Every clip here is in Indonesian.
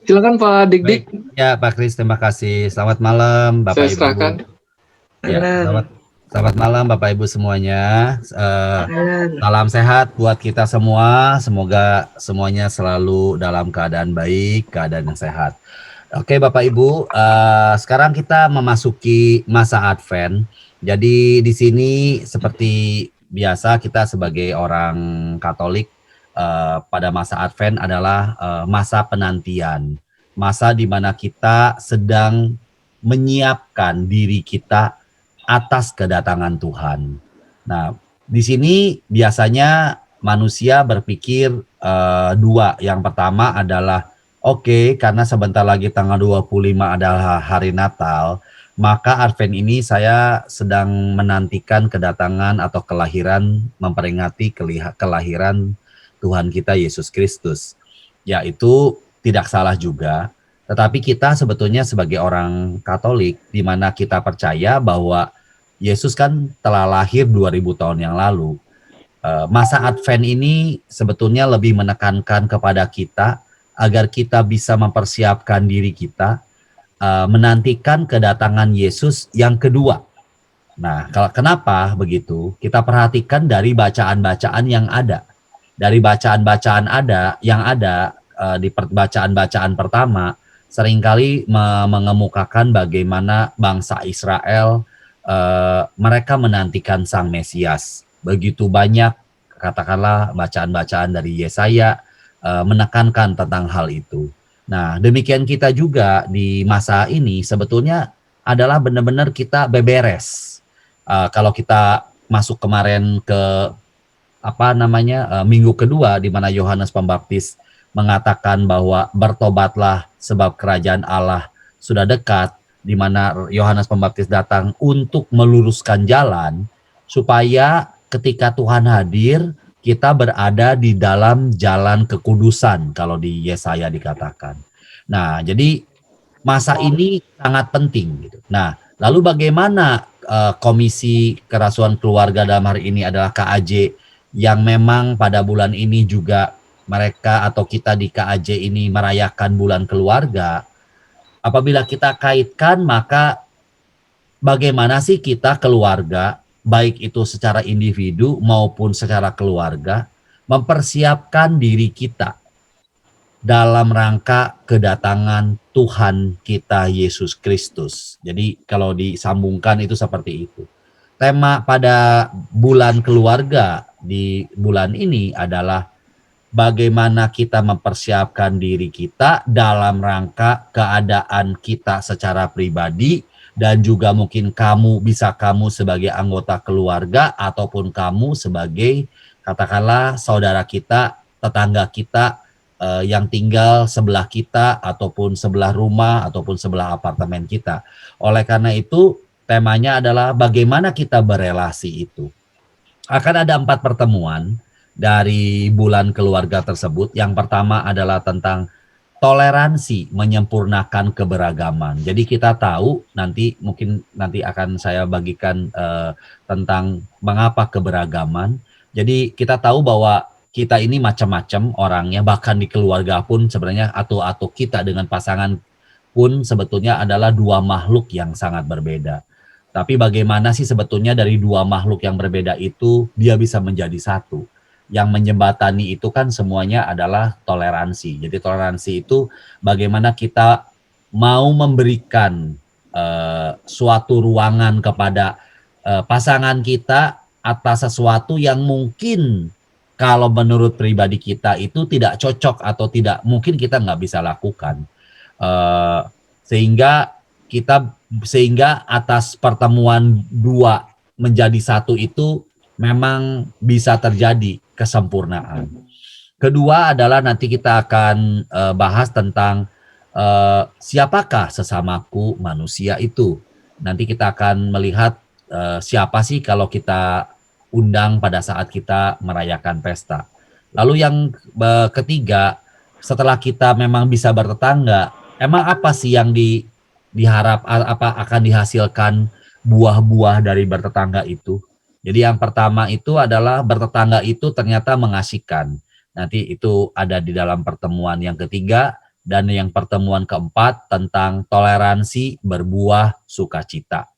Silakan Pak Dik-Dik, Baik, ya Pak Kris, terima kasih. Selamat malam saya Bapak Ibu. serahkan. Ya, selamat Alan, selamat malam Bapak Ibu semuanya. Alan, Salam sehat buat kita semua. Semoga semuanya selalu dalam keadaan baik, keadaan yang sehat. Oke Bapak Ibu, sekarang kita memasuki masa Advent. Jadi di sini seperti biasa kita sebagai orang Katolik pada masa Advent adalah masa penantian, masa di mana kita sedang menyiapkan diri kita atas kedatangan Tuhan. Nah, di sini biasanya manusia berpikir dua. Yang pertama adalah oke, karena sebentar lagi tanggal 25 adalah hari Natal, maka Advent ini saya sedang menantikan kedatangan atau kelahiran, memperingati kelahiran Tuhan kita Yesus Kristus. Yaitu tidak salah juga, tetapi kita sebetulnya sebagai orang Katolik, di mana kita percaya bahwa Yesus kan telah lahir 2000 tahun yang lalu. Masa Advent ini sebetulnya lebih menekankan kepada kita agar kita bisa mempersiapkan diri kita menantikan kedatangan Yesus yang kedua. Nah, kenapa begitu? Kita perhatikan dari bacaan-bacaan yang ada. Dari bacaan-bacaan yang ada di bacaan-bacaan pertama seringkali mengemukakan bagaimana bangsa Israel mereka menantikan Sang Mesias. Begitu banyak katakanlah bacaan-bacaan dari Yesaya menekankan tentang hal itu. Nah, demikian kita juga di masa ini sebetulnya adalah benar-benar kita beberes. Kalau kita masuk kemarin ke minggu kedua di mana Yohanes Pembaptis mengatakan bahwa bertobatlah sebab kerajaan Allah sudah dekat, di mana Yohanes Pembaptis datang untuk meluruskan jalan supaya ketika Tuhan hadir kita berada di dalam jalan kekudusan kalau di Yesaya dikatakan. Nah, jadi masa ini sangat penting gitu. Nah, lalu bagaimana Komisi Kerasuan Keluarga dalam hari ini adalah KAJ yang memang pada bulan ini juga mereka atau kita di KAJ ini merayakan bulan keluarga. Apabila kita kaitkan, maka bagaimana sih kita keluarga, baik itu secara individu maupun secara keluarga, mempersiapkan diri kita dalam rangka kedatangan Tuhan kita Yesus Kristus. Jadi kalau disambungkan itu seperti itu. Tema pada bulan keluarga di bulan ini adalah bagaimana kita mempersiapkan diri kita dalam rangka keadaan kita secara pribadi dan juga mungkin kamu sebagai anggota keluarga ataupun kamu sebagai katakanlah saudara kita, tetangga kita yang tinggal sebelah kita ataupun sebelah rumah ataupun sebelah apartemen kita. Oleh karena itu temanya adalah bagaimana kita berelasi itu. Akan ada 4 pertemuan dari bulan keluarga tersebut. Yang pertama adalah tentang toleransi menyempurnakan keberagaman. Jadi kita tahu mungkin nanti akan saya bagikan tentang mengapa keberagaman. Jadi kita tahu bahwa kita ini macam-macam orangnya, bahkan di keluarga pun sebenarnya atau kita dengan pasangan pun sebetulnya adalah dua makhluk yang sangat berbeda. Tapi bagaimana sih sebetulnya dari dua makhluk yang berbeda itu dia bisa menjadi satu? Yang menjembatani itu kan semuanya adalah toleransi. Jadi toleransi itu bagaimana kita mau memberikan suatu ruangan kepada pasangan kita atas sesuatu yang mungkin kalau menurut pribadi kita itu tidak cocok atau tidak mungkin kita nggak bisa lakukan. Sehingga atas pertemuan dua menjadi satu itu memang bisa terjadi kesempurnaan. Kedua adalah nanti kita akan bahas tentang siapakah sesamaku manusia itu. Nanti kita akan melihat siapa sih kalau kita undang pada saat kita merayakan pesta. Lalu yang ketiga, setelah kita memang bisa bertetangga, emang apa sih yang diharap apa akan dihasilkan buah-buah dari bertetangga itu? Jadi yang pertama itu adalah bertetangga itu ternyata mengasihkan. Nanti itu ada di dalam pertemuan yang ketiga. dan yang pertemuan keempat tentang toleransi berbuah sukacita.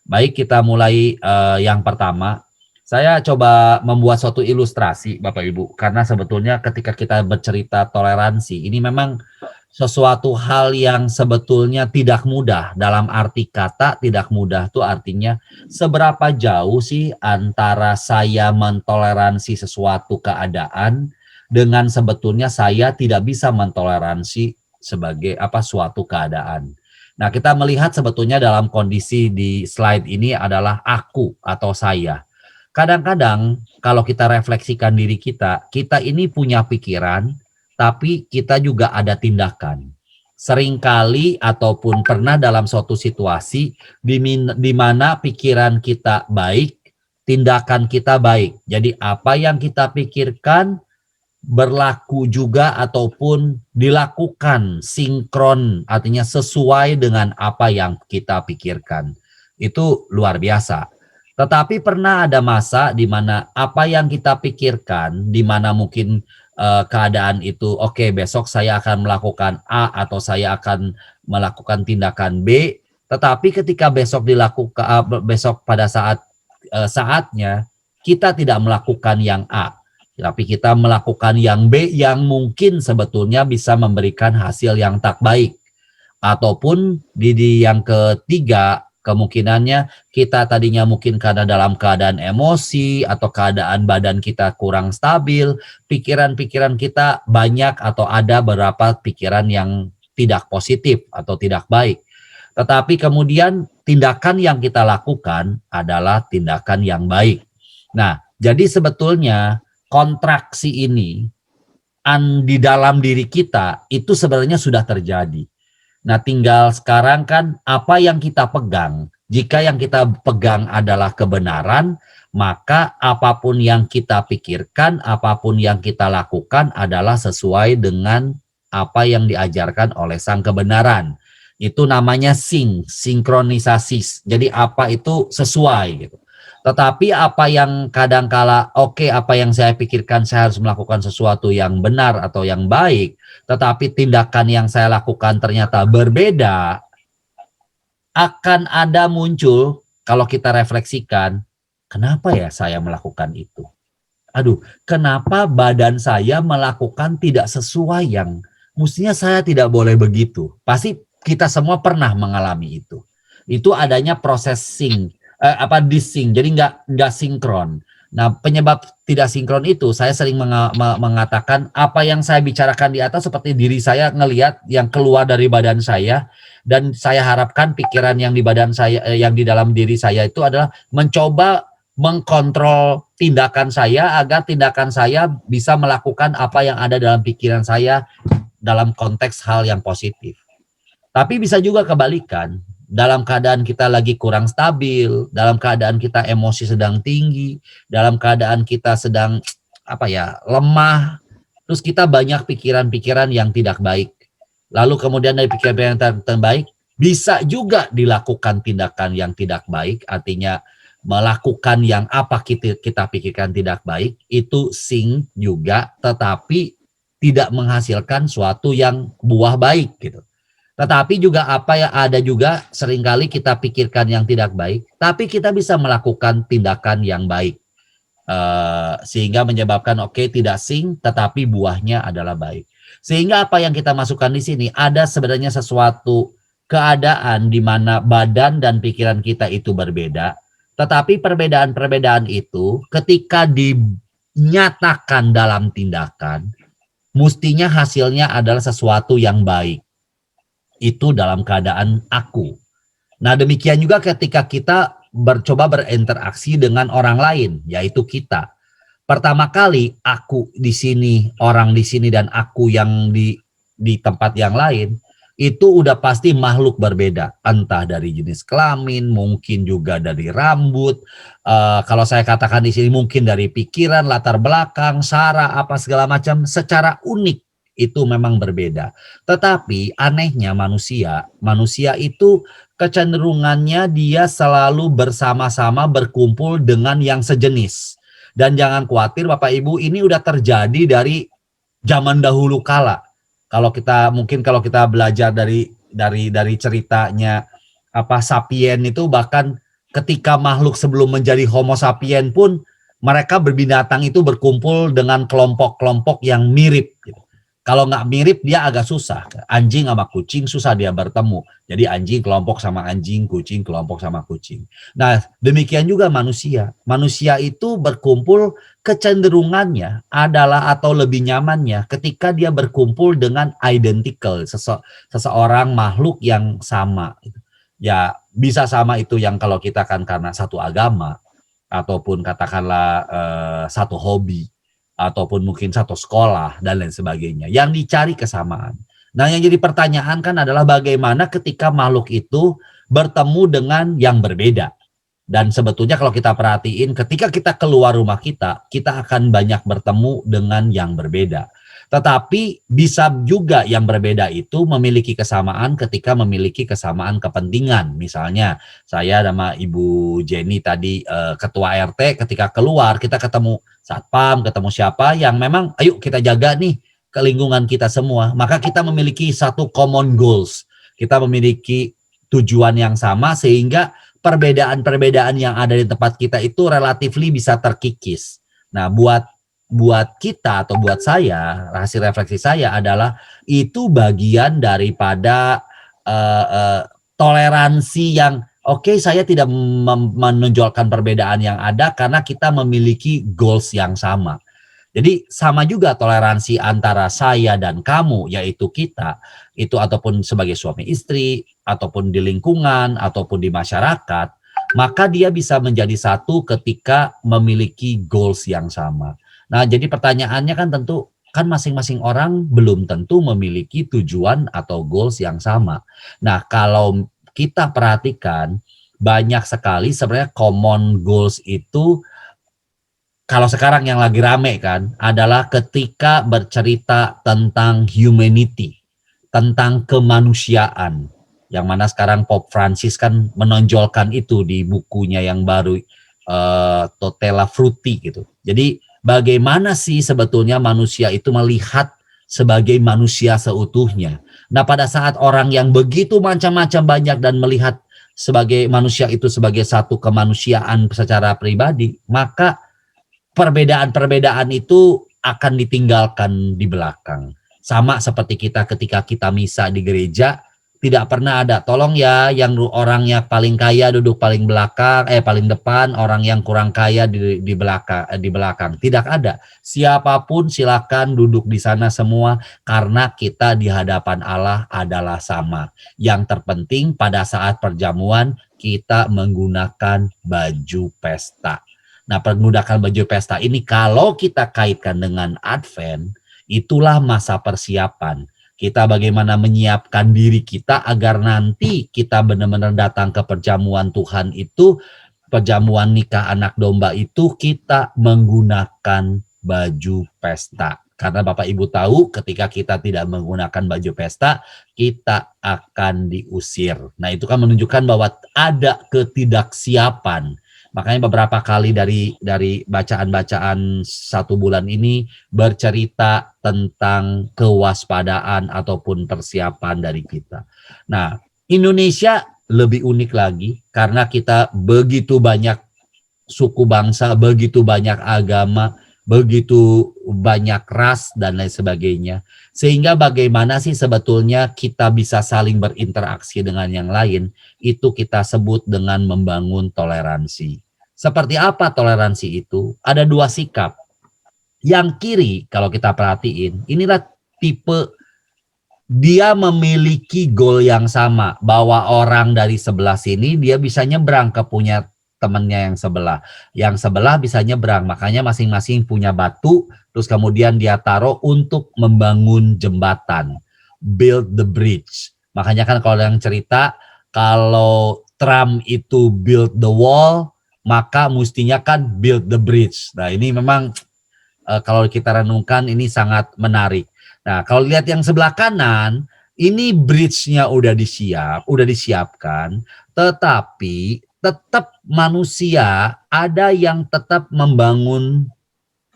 Baik, kita mulai yang pertama. Saya coba membuat suatu ilustrasi Bapak Ibu, karena sebetulnya ketika kita bercerita toleransi, ini memang sesuatu hal yang sebetulnya tidak mudah. Dalam arti kata tidak mudah itu artinya seberapa jauh sih antara saya mentoleransi sesuatu keadaan dengan sebetulnya saya tidak bisa mentoleransi sebagai suatu keadaan. Nah, kita melihat sebetulnya dalam kondisi di slide ini adalah aku atau saya. Kadang-kadang kalau kita refleksikan diri kita, kita ini punya pikiran, tapi kita juga ada tindakan. Seringkali ataupun pernah dalam suatu situasi di mana pikiran kita baik, tindakan kita baik. Jadi apa yang kita pikirkan berlaku juga ataupun dilakukan sinkron, artinya sesuai dengan apa yang kita pikirkan. Itu luar biasa. Tetapi pernah ada masa di mana apa yang kita pikirkan, di mana mungkin keadaan itu, oke, besok saya akan melakukan A atau saya akan melakukan tindakan B, tetapi ketika besok besok pada saatnya kita tidak melakukan yang A, tapi kita melakukan yang B yang mungkin sebetulnya bisa memberikan hasil yang tak baik. Ataupun di yang ketiga, kemungkinannya kita tadinya mungkin karena dalam keadaan emosi atau keadaan badan kita kurang stabil, pikiran-pikiran kita banyak atau ada beberapa pikiran yang tidak positif atau tidak baik. Tetapi kemudian tindakan yang kita lakukan adalah tindakan yang baik. Nah, jadi sebetulnya kontraksi ini di dalam diri kita itu sebenarnya sudah terjadi. Nah, tinggal sekarang kan apa yang kita pegang. Jika yang kita pegang adalah kebenaran, maka apapun yang kita pikirkan, apapun yang kita lakukan adalah sesuai dengan apa yang diajarkan oleh sang kebenaran. Itu namanya sinkronisasi. Jadi apa itu sesuai gitu. Tetapi apa yang kadangkala apa yang saya pikirkan saya harus melakukan sesuatu yang benar atau yang baik, tetapi tindakan yang saya lakukan ternyata berbeda, akan ada muncul kalau kita refleksikan, kenapa ya saya melakukan itu? Aduh, kenapa badan saya melakukan tidak sesuai yang mestinya saya tidak boleh begitu. Pasti kita semua pernah mengalami itu. Itu adanya proses disync, jadi nggak sinkron. Nah, penyebab tidak sinkron itu saya sering mengatakan apa yang saya bicarakan di atas seperti diri saya ngelihat yang keluar dari badan saya, dan saya harapkan pikiran yang di badan saya, yang di dalam diri saya itu adalah mencoba mengkontrol tindakan saya agar tindakan saya bisa melakukan apa yang ada dalam pikiran saya dalam konteks hal yang positif. Tapi bisa juga kebalikan. Dalam keadaan kita lagi kurang stabil, dalam keadaan kita emosi sedang tinggi, dalam keadaan kita sedang lemah, terus kita banyak pikiran-pikiran yang tidak baik. Lalu kemudian dari pikiran yang tidak baik, bisa juga dilakukan tindakan yang tidak baik, artinya melakukan yang apa kita pikirkan tidak baik, itu sync juga, tetapi tidak menghasilkan suatu yang buah baik gitu. Tetapi juga ada juga seringkali kita pikirkan yang tidak baik, tapi kita bisa melakukan tindakan yang baik. Sehingga menyebabkan tidak sync, tetapi buahnya adalah baik. Sehingga apa yang kita masukkan di sini, ada sebenarnya sesuatu keadaan di mana badan dan pikiran kita itu berbeda, tetapi perbedaan-perbedaan itu ketika dinyatakan dalam tindakan, mestinya hasilnya adalah sesuatu yang baik. Itu dalam keadaan aku. Nah, demikian juga ketika kita coba berinteraksi dengan orang lain, yaitu kita. Pertama kali aku di sini, orang di sini, dan aku yang di tempat yang lain, itu udah pasti makhluk berbeda. Entah dari jenis kelamin, mungkin juga dari rambut. Kalau saya katakan di sini mungkin dari pikiran, latar belakang, sara, apa segala macam, secara unik. Itu memang berbeda. Tetapi anehnya manusia itu kecenderungannya dia selalu bersama-sama berkumpul dengan yang sejenis. Dan jangan khawatir Bapak Ibu, ini udah terjadi dari zaman dahulu kala. Kalau kita belajar dari ceritanya sapien itu, bahkan ketika makhluk sebelum menjadi Homo sapien pun mereka berbinatang itu berkumpul dengan kelompok-kelompok yang mirip gitu. Kalau nggak mirip dia agak susah. Anjing sama kucing susah dia bertemu. Jadi anjing kelompok sama anjing, kucing kelompok sama kucing. Nah, demikian juga manusia. Manusia itu berkumpul, kecenderungannya adalah atau lebih nyamannya ketika dia berkumpul dengan identical, seseorang makhluk yang sama. Ya, bisa sama itu yang kalau kita kan karena satu agama, ataupun katakanlah satu hobi, ataupun mungkin satu sekolah dan lain sebagainya. Yang dicari kesamaan. Nah, yang jadi pertanyaan kan adalah bagaimana ketika makhluk itu bertemu dengan yang berbeda. Dan sebetulnya kalau kita perhatiin, ketika kita keluar rumah kita akan banyak bertemu dengan yang berbeda. Tetapi bisa juga yang berbeda itu memiliki kesamaan ketika memiliki kesamaan kepentingan. Misalnya saya sama Ibu Jenny tadi ketua RT, ketika keluar kita ketemu satpam, ketemu siapa yang memang ayo kita jaga nih ke lingkungan kita semua. Maka kita memiliki satu common goals. Kita memiliki tujuan yang sama sehingga perbedaan-perbedaan yang ada di tempat kita itu relatifly bisa terkikis. Nah, buat kita atau buat saya, hasil refleksi saya adalah itu bagian daripada toleransi yang oke, saya tidak menonjolkan perbedaan yang ada karena kita memiliki goals yang sama. Jadi sama juga toleransi antara saya dan kamu, yaitu kita, itu ataupun sebagai suami istri, ataupun di lingkungan, ataupun di masyarakat, maka dia bisa menjadi satu ketika memiliki goals yang sama. Nah, jadi pertanyaannya kan tentu, kan masing-masing orang belum tentu memiliki tujuan atau goals yang sama. Nah, kalau kita perhatikan, banyak sekali sebenarnya common goals itu. Kalau sekarang yang lagi rame kan adalah ketika bercerita tentang humanity, tentang kemanusiaan. Yang mana sekarang Pope Francis kan menonjolkan itu di bukunya yang baru, Totella Frutti gitu. Jadi bagaimana sih sebetulnya manusia itu melihat sebagai manusia seutuhnya. Nah, pada saat orang yang begitu macam-macam banyak dan melihat sebagai manusia itu sebagai satu kemanusiaan secara pribadi, maka perbedaan-perbedaan itu akan ditinggalkan di belakang. Sama seperti kita ketika kita misa di gereja, tidak pernah ada, tolong ya yang orangnya paling kaya duduk paling belakang, paling depan, orang yang kurang kaya di belakang. Tidak ada. Siapapun silakan duduk di sana semua karena kita di hadapan Allah adalah sama. Yang terpenting pada saat perjamuan kita menggunakan baju pesta. Nah, menggunakan baju pesta ini kalau kita kaitkan dengan Advent, itulah masa persiapan. Kita bagaimana menyiapkan diri kita agar nanti kita benar-benar datang ke perjamuan Tuhan itu, perjamuan nikah anak domba itu kita menggunakan baju pesta. Karena Bapak Ibu tahu ketika kita tidak menggunakan baju pesta, kita akan diusir. Nah, itu kan menunjukkan bahwa ada ketidaksiapan. Makanya beberapa kali dari bacaan-bacaan satu bulan ini bercerita tentang kewaspadaan ataupun persiapan dari kita. Nah, Indonesia lebih unik lagi karena kita begitu banyak suku bangsa, begitu banyak agama, begitu banyak ras dan lain sebagainya. Sehingga bagaimana sih sebetulnya kita bisa saling berinteraksi dengan yang lain, itu kita sebut dengan membangun toleransi. Seperti apa toleransi itu? Ada dua sikap. Yang kiri kalau kita perhatiin, inilah tipe dia memiliki goal yang sama, bahwa orang dari sebelah sini dia bisa nyebrang ke punya temannya yang sebelah. Yang sebelah bisa nyebrang, makanya masing-masing punya batu, terus kemudian dia taruh untuk membangun jembatan. Build the bridge. Makanya kan kalau yang cerita, kalau Trump itu build the wall, maka mestinya kan build the bridge. Nah, ini memang kalau kita renungkan ini sangat menarik. Nah, kalau lihat yang sebelah kanan, ini bridge-nya udah disiapkan, tetapi tetap manusia ada yang tetap membangun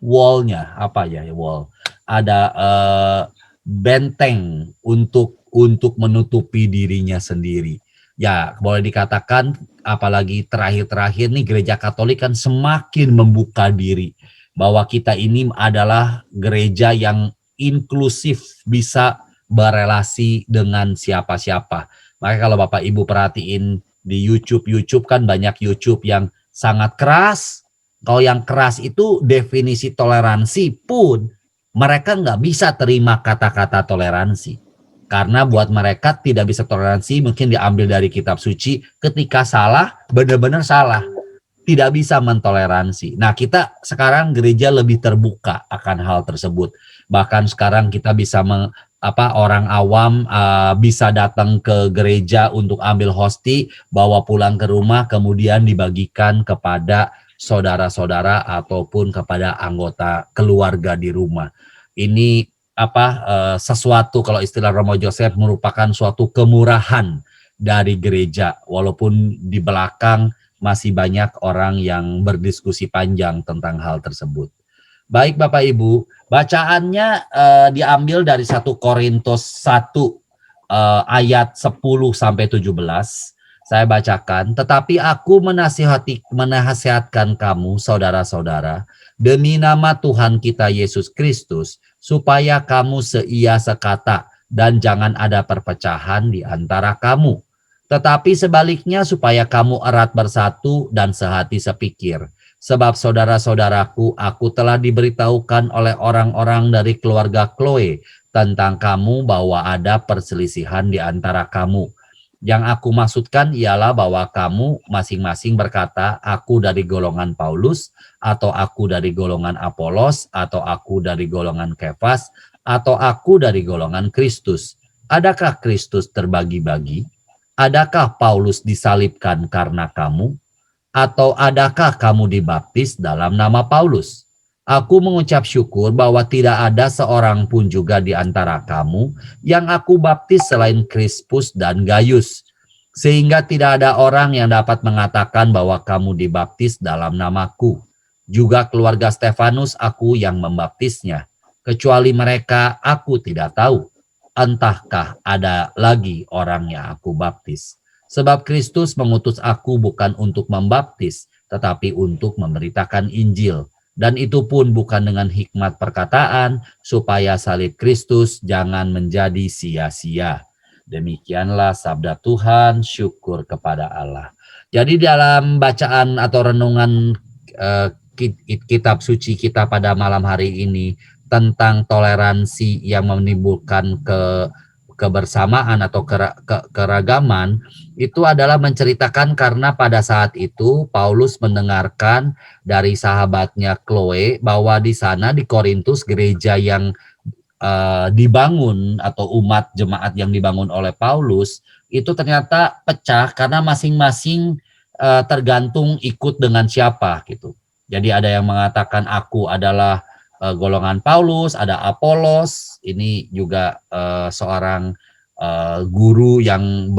wall-nya. Apa ya wall? Ada benteng untuk menutupi dirinya sendiri. Ya, boleh dikatakan apalagi terakhir-terakhir nih gereja Katolik kan semakin membuka diri bahwa kita ini adalah gereja yang inklusif, bisa berelasi dengan siapa-siapa. Makanya kalau Bapak Ibu perhatiin di YouTube kan banyak YouTube yang sangat keras. Kalau yang keras itu definisi toleransi pun mereka nggak bisa terima kata-kata toleransi. Karena buat mereka tidak bisa toleransi mungkin diambil dari kitab suci, ketika salah, benar-benar salah. Tidak bisa mentoleransi. Nah, kita sekarang gereja lebih terbuka akan hal tersebut. Bahkan sekarang kita bisa orang awam bisa datang ke gereja untuk ambil hosti, bawa pulang ke rumah, kemudian dibagikan kepada saudara-saudara ataupun kepada anggota keluarga di rumah. Ini sesuatu, kalau istilah Romo Joseph, merupakan suatu kemurahan dari gereja, walaupun di belakang masih banyak orang yang berdiskusi panjang tentang hal tersebut. Baik Bapak Ibu, bacaannya diambil dari 1 Korintus 1 ayat 10 sampai 17. Saya bacakan, tetapi aku menasihatkan kamu saudara-saudara demi nama Tuhan kita Yesus Kristus, supaya kamu seia sekata dan jangan ada perpecahan di antara kamu. Tetapi sebaliknya supaya kamu erat bersatu dan sehati sepikir. Sebab saudara-saudaraku, aku telah diberitahukan oleh orang-orang dari keluarga Chloe tentang kamu bahwa ada perselisihan di antara kamu. Yang aku maksudkan ialah bahwa kamu masing-masing berkata, aku dari golongan Paulus, atau aku dari golongan Apolos, atau aku dari golongan Kefas, atau aku dari golongan Kristus. Adakah Kristus terbagi-bagi? Adakah Paulus disalibkan karena kamu? Atau adakah kamu dibaptis dalam nama Paulus? Aku mengucap syukur bahwa tidak ada seorang pun juga di antara kamu yang aku baptis selain Krispus dan Gaius. Sehingga tidak ada orang yang dapat mengatakan bahwa kamu dibaptis dalam namaku. Juga keluarga Stefanus aku yang membaptisnya. Kecuali mereka aku tidak tahu. Entahkah ada lagi orang yang aku baptis. Sebab Kristus mengutus aku bukan untuk membaptis, tetapi untuk memberitakan Injil. Dan itu pun bukan dengan hikmat perkataan, supaya salib Kristus jangan menjadi sia-sia. Demikianlah sabda Tuhan, syukur kepada Allah. Jadi dalam bacaan atau renungan kitab suci kita pada malam hari ini, tentang toleransi yang menimbulkan kebersamaan atau keragaman, itu adalah menceritakan karena pada saat itu Paulus mendengarkan dari sahabatnya Chloe bahwa di sana di Korintus gereja yang dibangun atau umat jemaat yang dibangun oleh Paulus itu ternyata pecah karena masing-masing tergantung ikut dengan siapa gitu. Jadi ada yang mengatakan aku adalah golongan Paulus, ada Apolos, ini juga seorang guru yang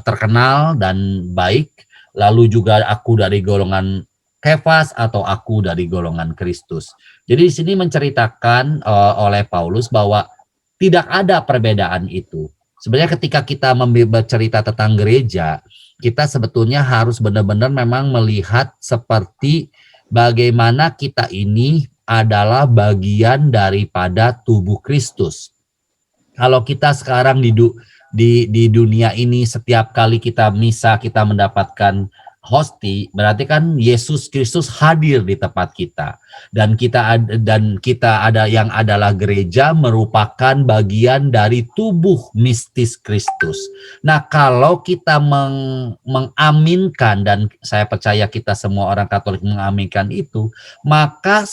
terkenal dan baik, lalu juga aku dari golongan Kefas atau aku dari golongan Kristus. Jadi di sini menceritakan oleh Paulus bahwa tidak ada perbedaan itu. Sebenarnya ketika kita bercerita tentang gereja, kita sebetulnya harus benar-benar memang melihat seperti bagaimana kita ini adalah bagian daripada tubuh Kristus. Kalau kita sekarang di dunia ini setiap kali kita misa kita mendapatkan hosti, berarti kan Yesus Kristus hadir di tempat kita. Dan kita ada yang adalah gereja merupakan bagian dari tubuh mistis Kristus. Nah, kalau kita mengaminkan, dan saya percaya kita semua orang Katolik mengaminkan itu, maka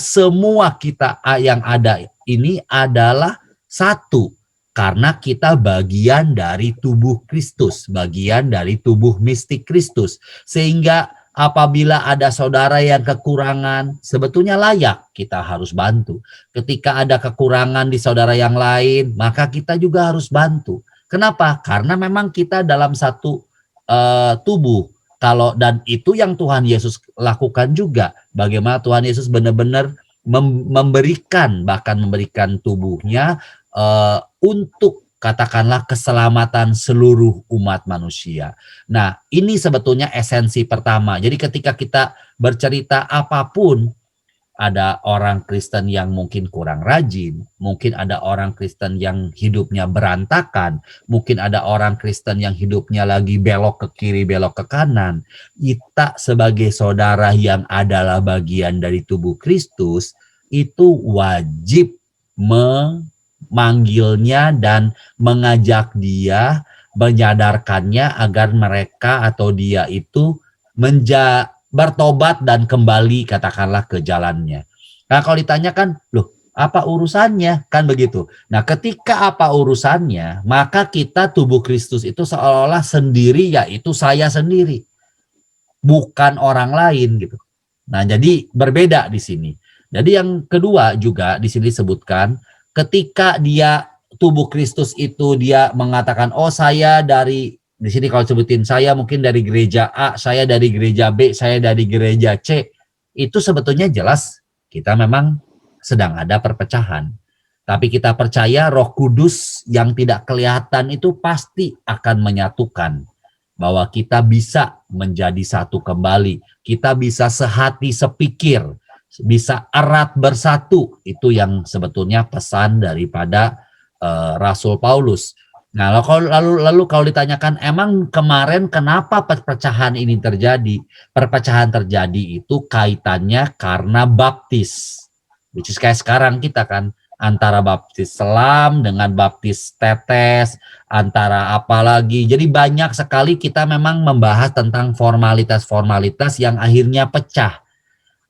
semua kita yang ada ini adalah satu. Karena kita bagian dari tubuh Kristus, bagian dari tubuh mistik Kristus. Sehingga apabila ada saudara yang kekurangan, sebetulnya layak kita harus bantu. Ketika ada kekurangan di saudara yang lain, maka kita juga harus bantu. Kenapa? Karena memang kita dalam satu tubuh. Dan itu yang Tuhan Yesus lakukan juga. Bagaimana Tuhan Yesus benar-benar bahkan memberikan tubuhnya untuk katakanlah keselamatan seluruh umat manusia. Nah, ini sebetulnya esensi pertama. Jadi ketika kita bercerita apapun, ada orang Kristen yang mungkin kurang rajin, mungkin ada orang Kristen yang hidupnya berantakan, mungkin ada orang Kristen yang hidupnya lagi belok ke kiri, belok ke kanan. Kita sebagai saudara yang adalah bagian dari tubuh Kristus, itu wajib memanggilnya dan mengajak dia, menyadarkannya agar mereka atau dia itu bertobat dan kembali katakanlah ke jalannya. Nah kalau ditanyakan, loh apa urusannya? Kan begitu. Nah ketika apa urusannya, maka kita tubuh Kristus itu seolah-olah sendiri, yaitu saya sendiri. Bukan orang lain gitu. Nah jadi berbeda di sini. Jadi yang kedua juga di sini disebutkan, ketika dia tubuh Kristus itu dia mengatakan, oh saya dari, di sini kalau sebutin saya mungkin dari gereja A, saya dari gereja B, saya dari gereja C, itu sebetulnya jelas kita memang sedang ada perpecahan. Tapi kita percaya Roh Kudus yang tidak kelihatan itu pasti akan menyatukan, bahwa kita bisa menjadi satu kembali, kita bisa sehati sepikir, bisa erat bersatu. Itu yang sebetulnya pesan daripada Rasul Paulus. Nah, lalu kalau ditanyakan emang kemarin kenapa perpecahan ini terjadi? Perpecahan terjadi itu kaitannya karena baptis. Which is kayak sekarang kita kan antara baptis selam dengan baptis tetes, antara apa lagi. Jadi banyak sekali kita memang membahas tentang formalitas-formalitas yang akhirnya pecah.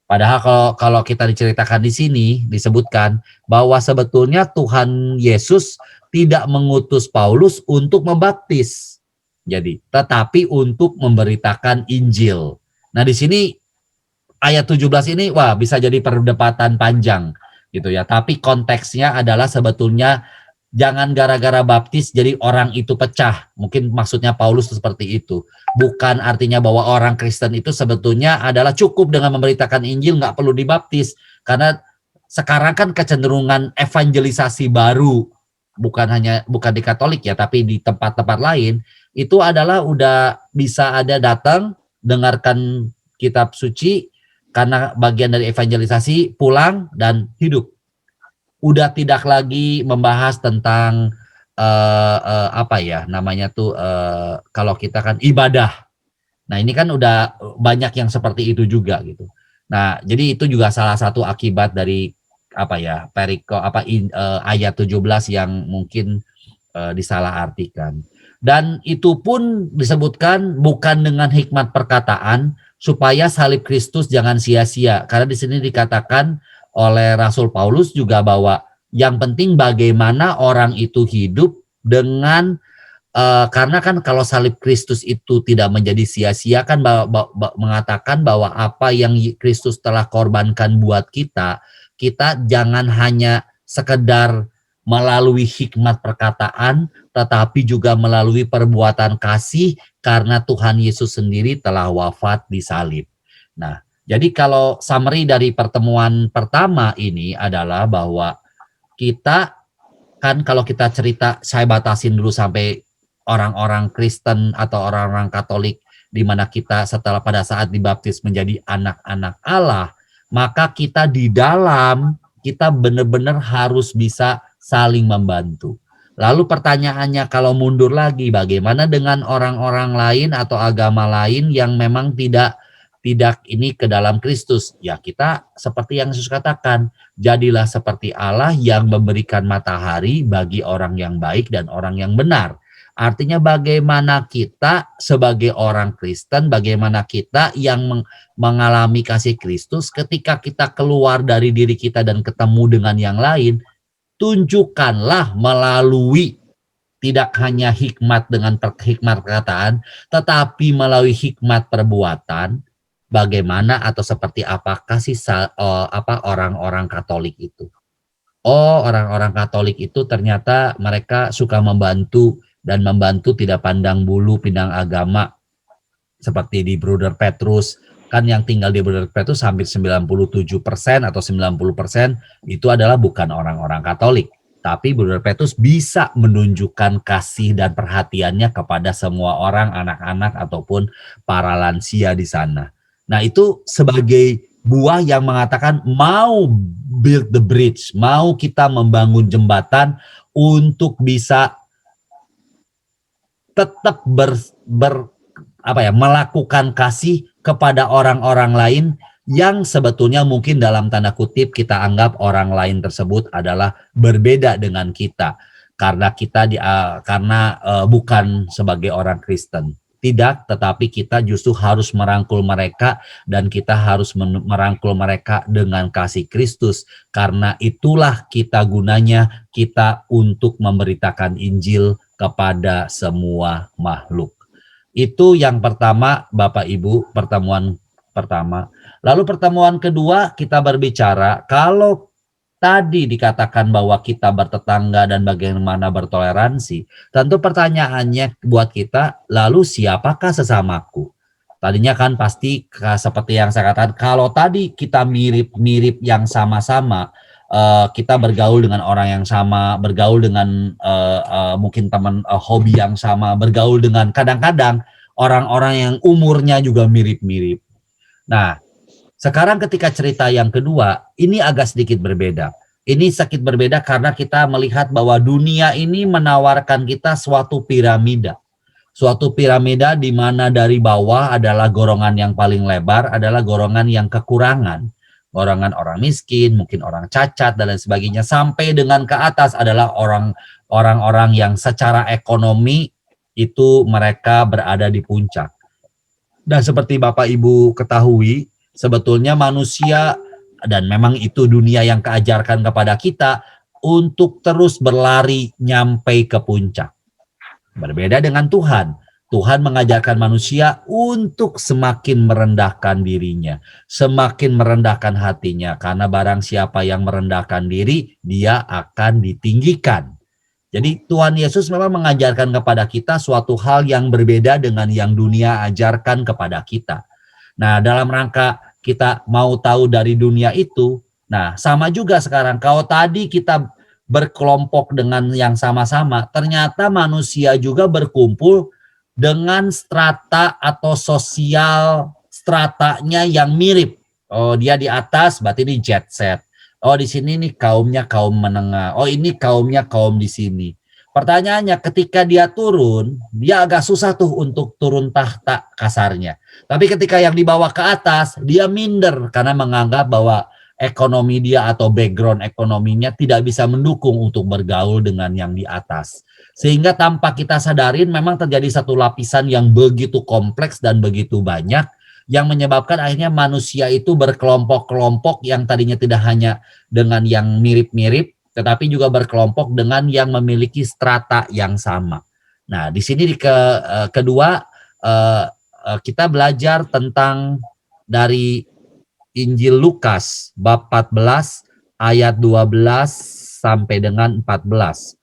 Padahal kalau kita diceritakan di sini disebutkan bahwa sebetulnya Tuhan Yesus tidak mengutus Paulus untuk membaptis. Jadi, tetapi untuk memberitakan Injil. Nah, di sini ayat 17 ini wah bisa jadi perdebatan panjang gitu ya. Tapi konteksnya adalah sebetulnya jangan gara-gara baptis jadi orang itu pecah. Mungkin maksudnya Paulus seperti itu. Bukan artinya bahwa orang Kristen itu sebetulnya adalah cukup dengan memberitakan Injil, nggak perlu dibaptis. Karena sekarang kan kecenderungan evangelisasi baru, bukan di Katolik ya, tapi di tempat-tempat lain, itu adalah udah bisa ada datang, dengarkan kitab suci, karena bagian dari evangelisasi, pulang dan hidup. Udah tidak lagi membahas tentang apa ya namanya tuh kalau kita kan ibadah. Nah ini kan udah banyak yang seperti itu juga gitu. Nah jadi itu juga salah satu akibat dari apa ya ayat 17 yang mungkin disalahartikan. Dan itu pun disebutkan bukan dengan hikmat perkataan supaya salib Kristus jangan sia-sia. Karena di sini dikatakan oleh Rasul Paulus juga bahwa yang penting bagaimana orang itu hidup dengan karena kan kalau salib Kristus itu tidak menjadi sia-sia kan mengatakan bahwa apa yang Kristus telah korbankan buat kita jangan hanya sekedar melalui hikmat perkataan tetapi juga melalui perbuatan kasih karena Tuhan Yesus sendiri telah wafat di salib. Nah, jadi kalau summary dari pertemuan pertama ini adalah bahwa kita kan kalau kita cerita, saya batasin dulu sampai orang-orang Kristen atau orang-orang Katolik di mana kita setelah pada saat dibaptis menjadi anak-anak Allah, maka kita di dalam kita benar-benar harus bisa saling membantu. Lalu pertanyaannya kalau mundur lagi, bagaimana dengan orang-orang lain atau agama lain yang memang tidak ini ke dalam Kristus? Ya kita seperti yang Yesus katakan, jadilah seperti Allah yang memberikan matahari bagi orang yang baik dan orang yang benar. Artinya bagaimana kita sebagai orang Kristen, bagaimana kita yang mengalami kasih Kristus ketika kita keluar dari diri kita dan ketemu dengan yang lain, tunjukkanlah melalui tidak hanya hikmat dengan hikmat perkataan, tetapi melalui hikmat perbuatan, bagaimana atau seperti apakah sih orang-orang Katolik itu. Oh, orang-orang Katolik itu ternyata mereka suka membantu dan membantu tidak pandang bulu, pandang agama. Seperti di Bruder Petrus, kan yang tinggal di Brother Petrus hampir 97% atau 90% itu adalah bukan orang-orang Katolik. Tapi Brother Petrus bisa menunjukkan kasih dan perhatiannya kepada semua orang, anak-anak ataupun para lansia di sana. Nah, itu sebagai buah yang mengatakan mau build the bridge, mau kita membangun jembatan untuk bisa tetap melakukan kasih kepada orang-orang lain yang sebetulnya mungkin dalam tanda kutip kita anggap orang lain tersebut adalah berbeda dengan kita karena kita bukan sebagai orang Kristen. Tidak, tetapi kita justru harus merangkul mereka dan kita harus merangkul mereka dengan kasih Kristus. Karena itulah kita gunanya kita untuk memberitakan Injil kepada semua makhluk. Itu yang pertama, Bapak Ibu, pertemuan pertama. Lalu pertemuan kedua kita berbicara kalau tadi dikatakan bahwa kita bertetangga dan bagaimana bertoleransi, tentu pertanyaannya buat kita, lalu siapakah sesamaku? Tadinya kan pasti seperti yang saya katakan, kalau tadi kita mirip-mirip yang sama-sama, kita bergaul dengan orang yang sama, bergaul dengan mungkin teman hobi yang sama, bergaul dengan kadang-kadang orang-orang yang umurnya juga mirip-mirip. Nah, sekarang ketika cerita yang kedua, ini agak sedikit berbeda. Ini sedikit berbeda karena kita melihat bahwa dunia ini menawarkan kita suatu piramida. Suatu piramida di mana dari bawah adalah golongan yang paling lebar, adalah golongan yang kekurangan. Golongan orang miskin, mungkin orang cacat, dan lain sebagainya. Sampai dengan ke atas adalah orang-orang yang secara ekonomi itu mereka berada di puncak. Dan seperti Bapak Ibu ketahui, sebetulnya manusia, dan memang itu dunia yang keajarkan kepada kita, untuk terus berlari nyampe ke puncak. Berbeda dengan Tuhan. Tuhan mengajarkan manusia untuk semakin merendahkan dirinya, semakin merendahkan hatinya, karena barang siapa yang merendahkan diri, dia akan ditinggikan. Jadi Tuhan Yesus memang mengajarkan kepada kita suatu hal yang berbeda dengan yang dunia ajarkan kepada kita. Nah, dalam rangka kita mau tahu dari dunia itu, nah sama juga sekarang, kalau tadi kita berkelompok dengan yang sama-sama, ternyata manusia juga berkumpul dengan strata atau sosial stratanya yang mirip. Oh, dia di atas, berarti ini jet set. Oh, di sini nih kaumnya kaum menengah. Oh, ini kaumnya kaum di sini. Pertanyaannya, ketika dia turun, dia agak susah tuh untuk turun tahta kasarnya. Tapi ketika yang dibawa ke atas, dia minder karena menganggap bahwa ekonomi dia atau background ekonominya tidak bisa mendukung untuk bergaul dengan yang di atas. Sehingga tanpa kita sadarin memang terjadi satu lapisan yang begitu kompleks dan begitu banyak yang menyebabkan akhirnya manusia itu berkelompok-kelompok yang tadinya tidak hanya dengan yang mirip-mirip, tetapi juga berkelompok dengan yang memiliki strata yang sama. Nah, di sini kedua kita belajar tentang dari Injil Lukas bab 14 ayat 12 sampai dengan 14.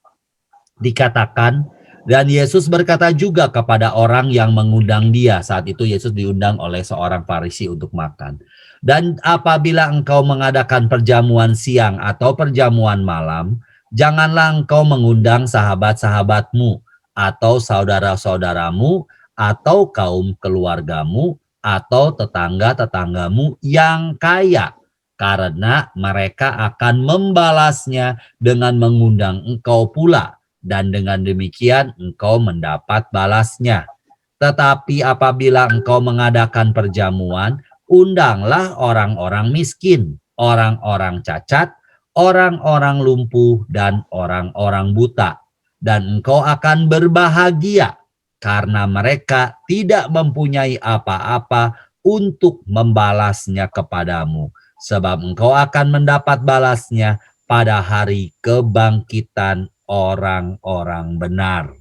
Dikatakan, dan Yesus berkata juga kepada orang yang mengundang dia. Saat itu Yesus diundang oleh seorang Farisi untuk makan. Dan apabila engkau mengadakan perjamuan siang atau perjamuan malam, janganlah engkau mengundang sahabat-sahabatmu atau saudara-saudaramu atau kaum keluargamu atau tetangga-tetanggamu yang kaya, karena mereka akan membalasnya dengan mengundang engkau pula. Dan dengan demikian engkau mendapat balasnya. Tetapi apabila engkau mengadakan perjamuan, undanglah orang-orang miskin, orang-orang cacat, orang-orang lumpuh, dan orang-orang buta. Dan engkau akan berbahagia, karena mereka tidak mempunyai apa-apa untuk membalasnya kepadamu. Sebab engkau akan mendapat balasnya pada hari kebangkitan orang-orang benar.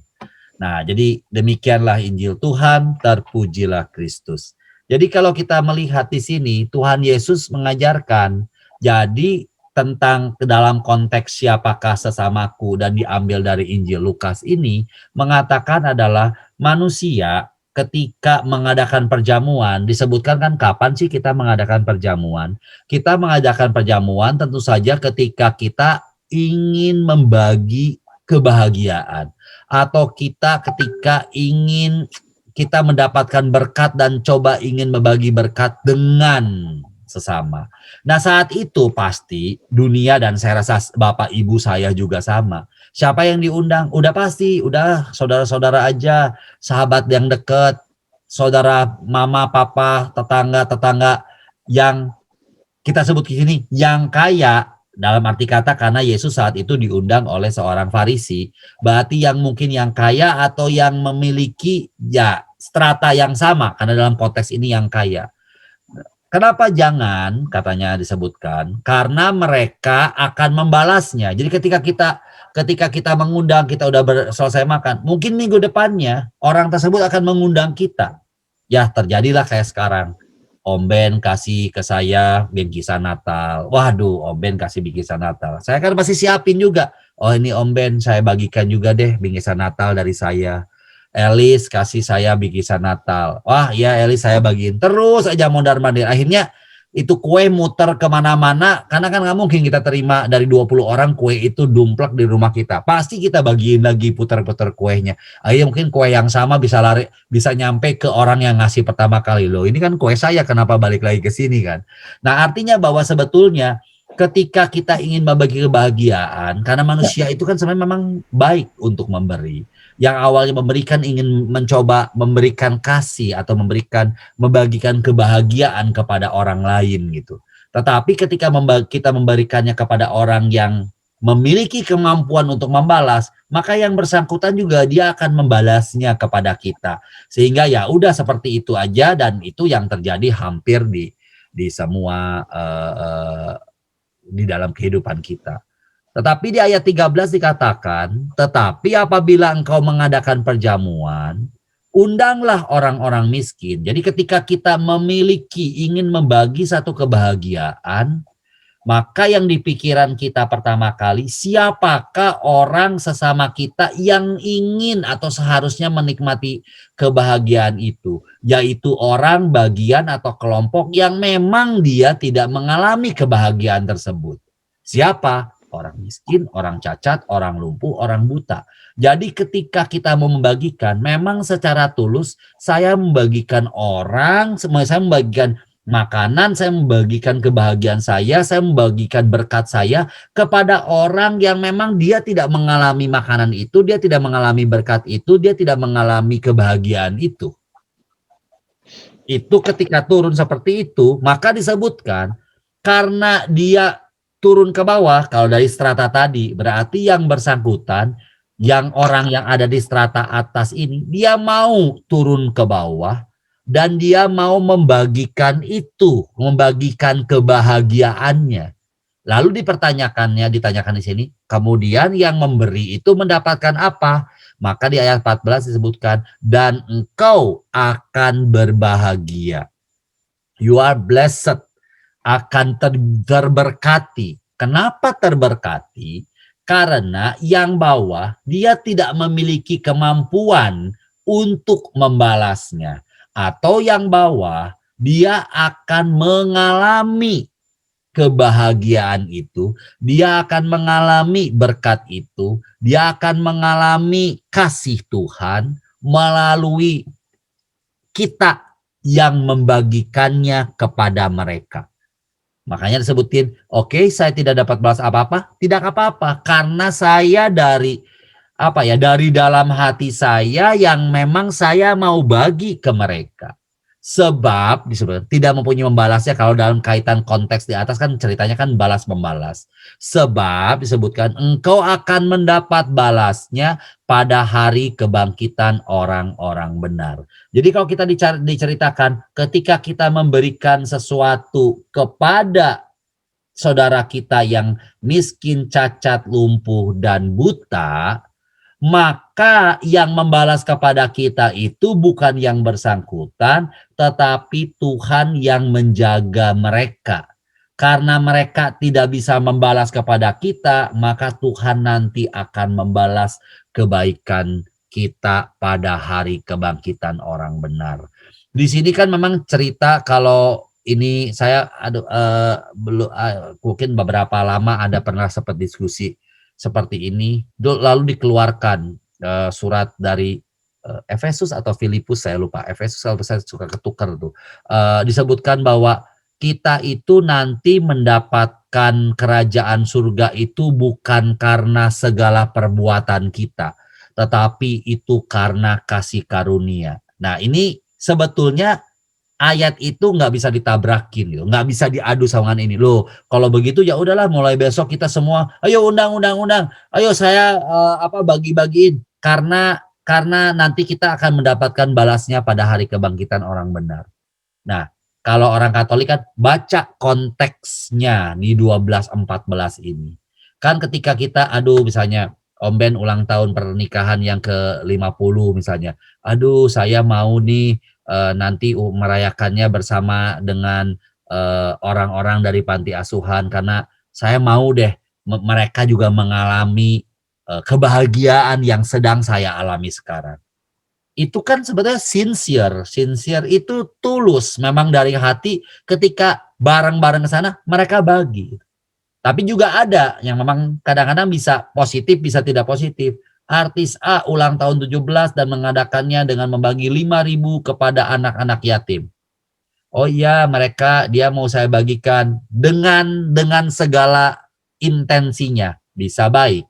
Nah, jadi demikianlah Injil Tuhan, terpujilah Kristus. Jadi kalau kita melihat di sini, Tuhan Yesus mengajarkan, jadi tentang dalam konteks siapakah sesamaku dan diambil dari Injil Lukas ini, mengatakan adalah manusia ketika mengadakan perjamuan, disebutkan kan kapan sih kita mengadakan perjamuan? Kita mengadakan perjamuan tentu saja ketika kita ingin membagi kebahagiaan, atau kita ketika ingin kita mendapatkan berkat dan coba ingin membagi berkat dengan sesama. Nah, saat itu pasti dunia, dan saya rasa Bapak Ibu saya juga sama. Siapa yang diundang? Udah pasti, udah saudara-saudara aja, sahabat yang dekat, saudara mama, papa, tetangga-tetangga yang kita sebut di sini yang kaya, dalam arti kata karena Yesus saat itu diundang oleh seorang Farisi, berarti yang mungkin yang kaya atau yang memiliki ya strata yang sama, karena dalam konteks ini yang kaya. Kenapa jangan, katanya disebutkan, karena mereka akan membalasnya. Jadi ketika kita mengundang, kita udah selesai makan, mungkin minggu depannya orang tersebut akan mengundang kita. Ya, terjadilah kayak sekarang. Om Ben kasih ke saya bingkisan Natal. Waduh, Om Ben kasih bingkisan Natal. Saya kan pasti siapin juga. Oh, ini Om Ben, saya bagikan juga deh bingkisan Natal dari saya. Elis kasih saya bingkisan Natal. Wah, ya Elis saya bagiin. Terus aja mondar-mandir. Akhirnya itu kue muter kemana-mana. Karena kan nggak mungkin kita terima dari 20 orang kue itu dumplek di rumah kita. Pasti kita bagiin lagi, putar-putar kuenya. Akhirnya mungkin kue yang sama bisa nyampe ke orang yang ngasih pertama kali. Loh, ini kan kue saya, kenapa balik lagi ke sini kan? Nah, artinya bahwa sebetulnya ketika kita ingin membagi kebahagiaan, karena manusia itu kan sebenarnya memang baik untuk memberi. Yang awalnya memberikan ingin mencoba memberikan kasih atau membagikan kebahagiaan kepada orang lain gitu. Tetapi ketika kita memberikannya kepada orang yang memiliki kemampuan untuk membalas, maka yang bersangkutan juga dia akan membalasnya kepada kita. Sehingga ya udah seperti itu aja, dan itu yang terjadi hampir di semua di dalam kehidupan kita. Tetapi di ayat 13 dikatakan, tetapi apabila engkau mengadakan perjamuan, undanglah orang-orang miskin. Jadi ketika kita ingin membagi satu kebahagiaan, maka yang di pikiran kita pertama kali, siapakah orang sesama kita yang ingin atau seharusnya menikmati kebahagiaan itu? Yaitu orang, bagian, atau kelompok yang memang dia tidak mengalami kebahagiaan tersebut. Siapa? Orang miskin, orang cacat, orang lumpuh, orang buta. Jadi ketika kita mau membagikan, memang secara tulus saya membagikan saya membagikan makanan, saya membagikan kebahagiaan saya membagikan berkat saya kepada orang yang memang dia tidak mengalami makanan itu, dia tidak mengalami berkat itu, dia tidak mengalami kebahagiaan itu. Itu ketika turun seperti itu, maka disebutkan karena dia turun ke bawah, kalau dari strata tadi, berarti yang bersangkutan, yang orang yang ada di strata atas ini, dia mau turun ke bawah, dan dia mau membagikan itu, membagikan kebahagiaannya. Lalu ditanyakan di sini, kemudian yang memberi itu mendapatkan apa? Maka di ayat 14 disebutkan, dan engkau akan berbahagia. You are blessed. Akan terberkati. Kenapa terberkati? Karena yang bawah dia tidak memiliki kemampuan untuk membalasnya. Atau yang bawah dia akan mengalami kebahagiaan itu, dia akan mengalami berkat itu, dia akan mengalami kasih Tuhan melalui kita yang membagikannya kepada mereka. Makanya disebutin, oke, saya tidak dapat balas apa-apa, tidak apa-apa, karena saya dari dalam hati saya yang memang saya mau bagi ke mereka. Sebab disebut tidak mempunyai membalasnya, kalau dalam kaitan konteks di atas kan ceritanya kan balas membalas. Sebab disebutkan engkau akan mendapat balasnya pada hari kebangkitan orang-orang benar. Jadi kalau kita diceritakan ketika kita memberikan sesuatu kepada saudara kita yang miskin, cacat, lumpuh, dan buta, maka yang membalas kepada kita itu bukan yang bersangkutan, tetapi Tuhan yang menjaga mereka. Karena mereka tidak bisa membalas kepada kita, maka Tuhan nanti akan membalas kebaikan kita pada hari kebangkitan orang benar. Di sini kan memang cerita kalau ini saya belum mungkin beberapa lama ada pernah sempat diskusi seperti ini, lalu dikeluarkan surat dari Efesus atau Filipus, saya lupa. Efesus, kalau saya suka ketukar tuh. Disebutkan bahwa kita itu nanti mendapatkan kerajaan surga itu bukan karena segala perbuatan kita, tetapi itu karena kasih karunia. Nah, ini sebetulnya ayat itu nggak bisa ditabrakin gitu, nggak bisa diadu sama ini. Loh, kalau begitu ya udahlah mulai besok kita semua, ayo undang, ayo saya bagi-bagiin karena nanti kita akan mendapatkan balasnya pada hari kebangkitan orang benar. Nah, kalau orang Katolik kan baca konteksnya di 12:14 ini. Kan ketika kita misalnya Om Ben ulang tahun pernikahan yang ke-50 misalnya. Aduh, saya mau nih nanti merayakannya bersama dengan orang-orang dari panti asuhan karena saya mau deh mereka juga mengalami kebahagiaan yang sedang saya alami sekarang. Itu kan sebetulnya sincere itu tulus, memang dari hati ketika bareng-bareng ke sana mereka bagi. Tapi juga ada yang memang kadang-kadang bisa positif, bisa tidak positif. Artis A ulang tahun 17 dan mengadakannya dengan membagi 5.000 kepada anak-anak yatim. Oh iya, dia mau saya bagikan dengan segala intensinya, bisa baik.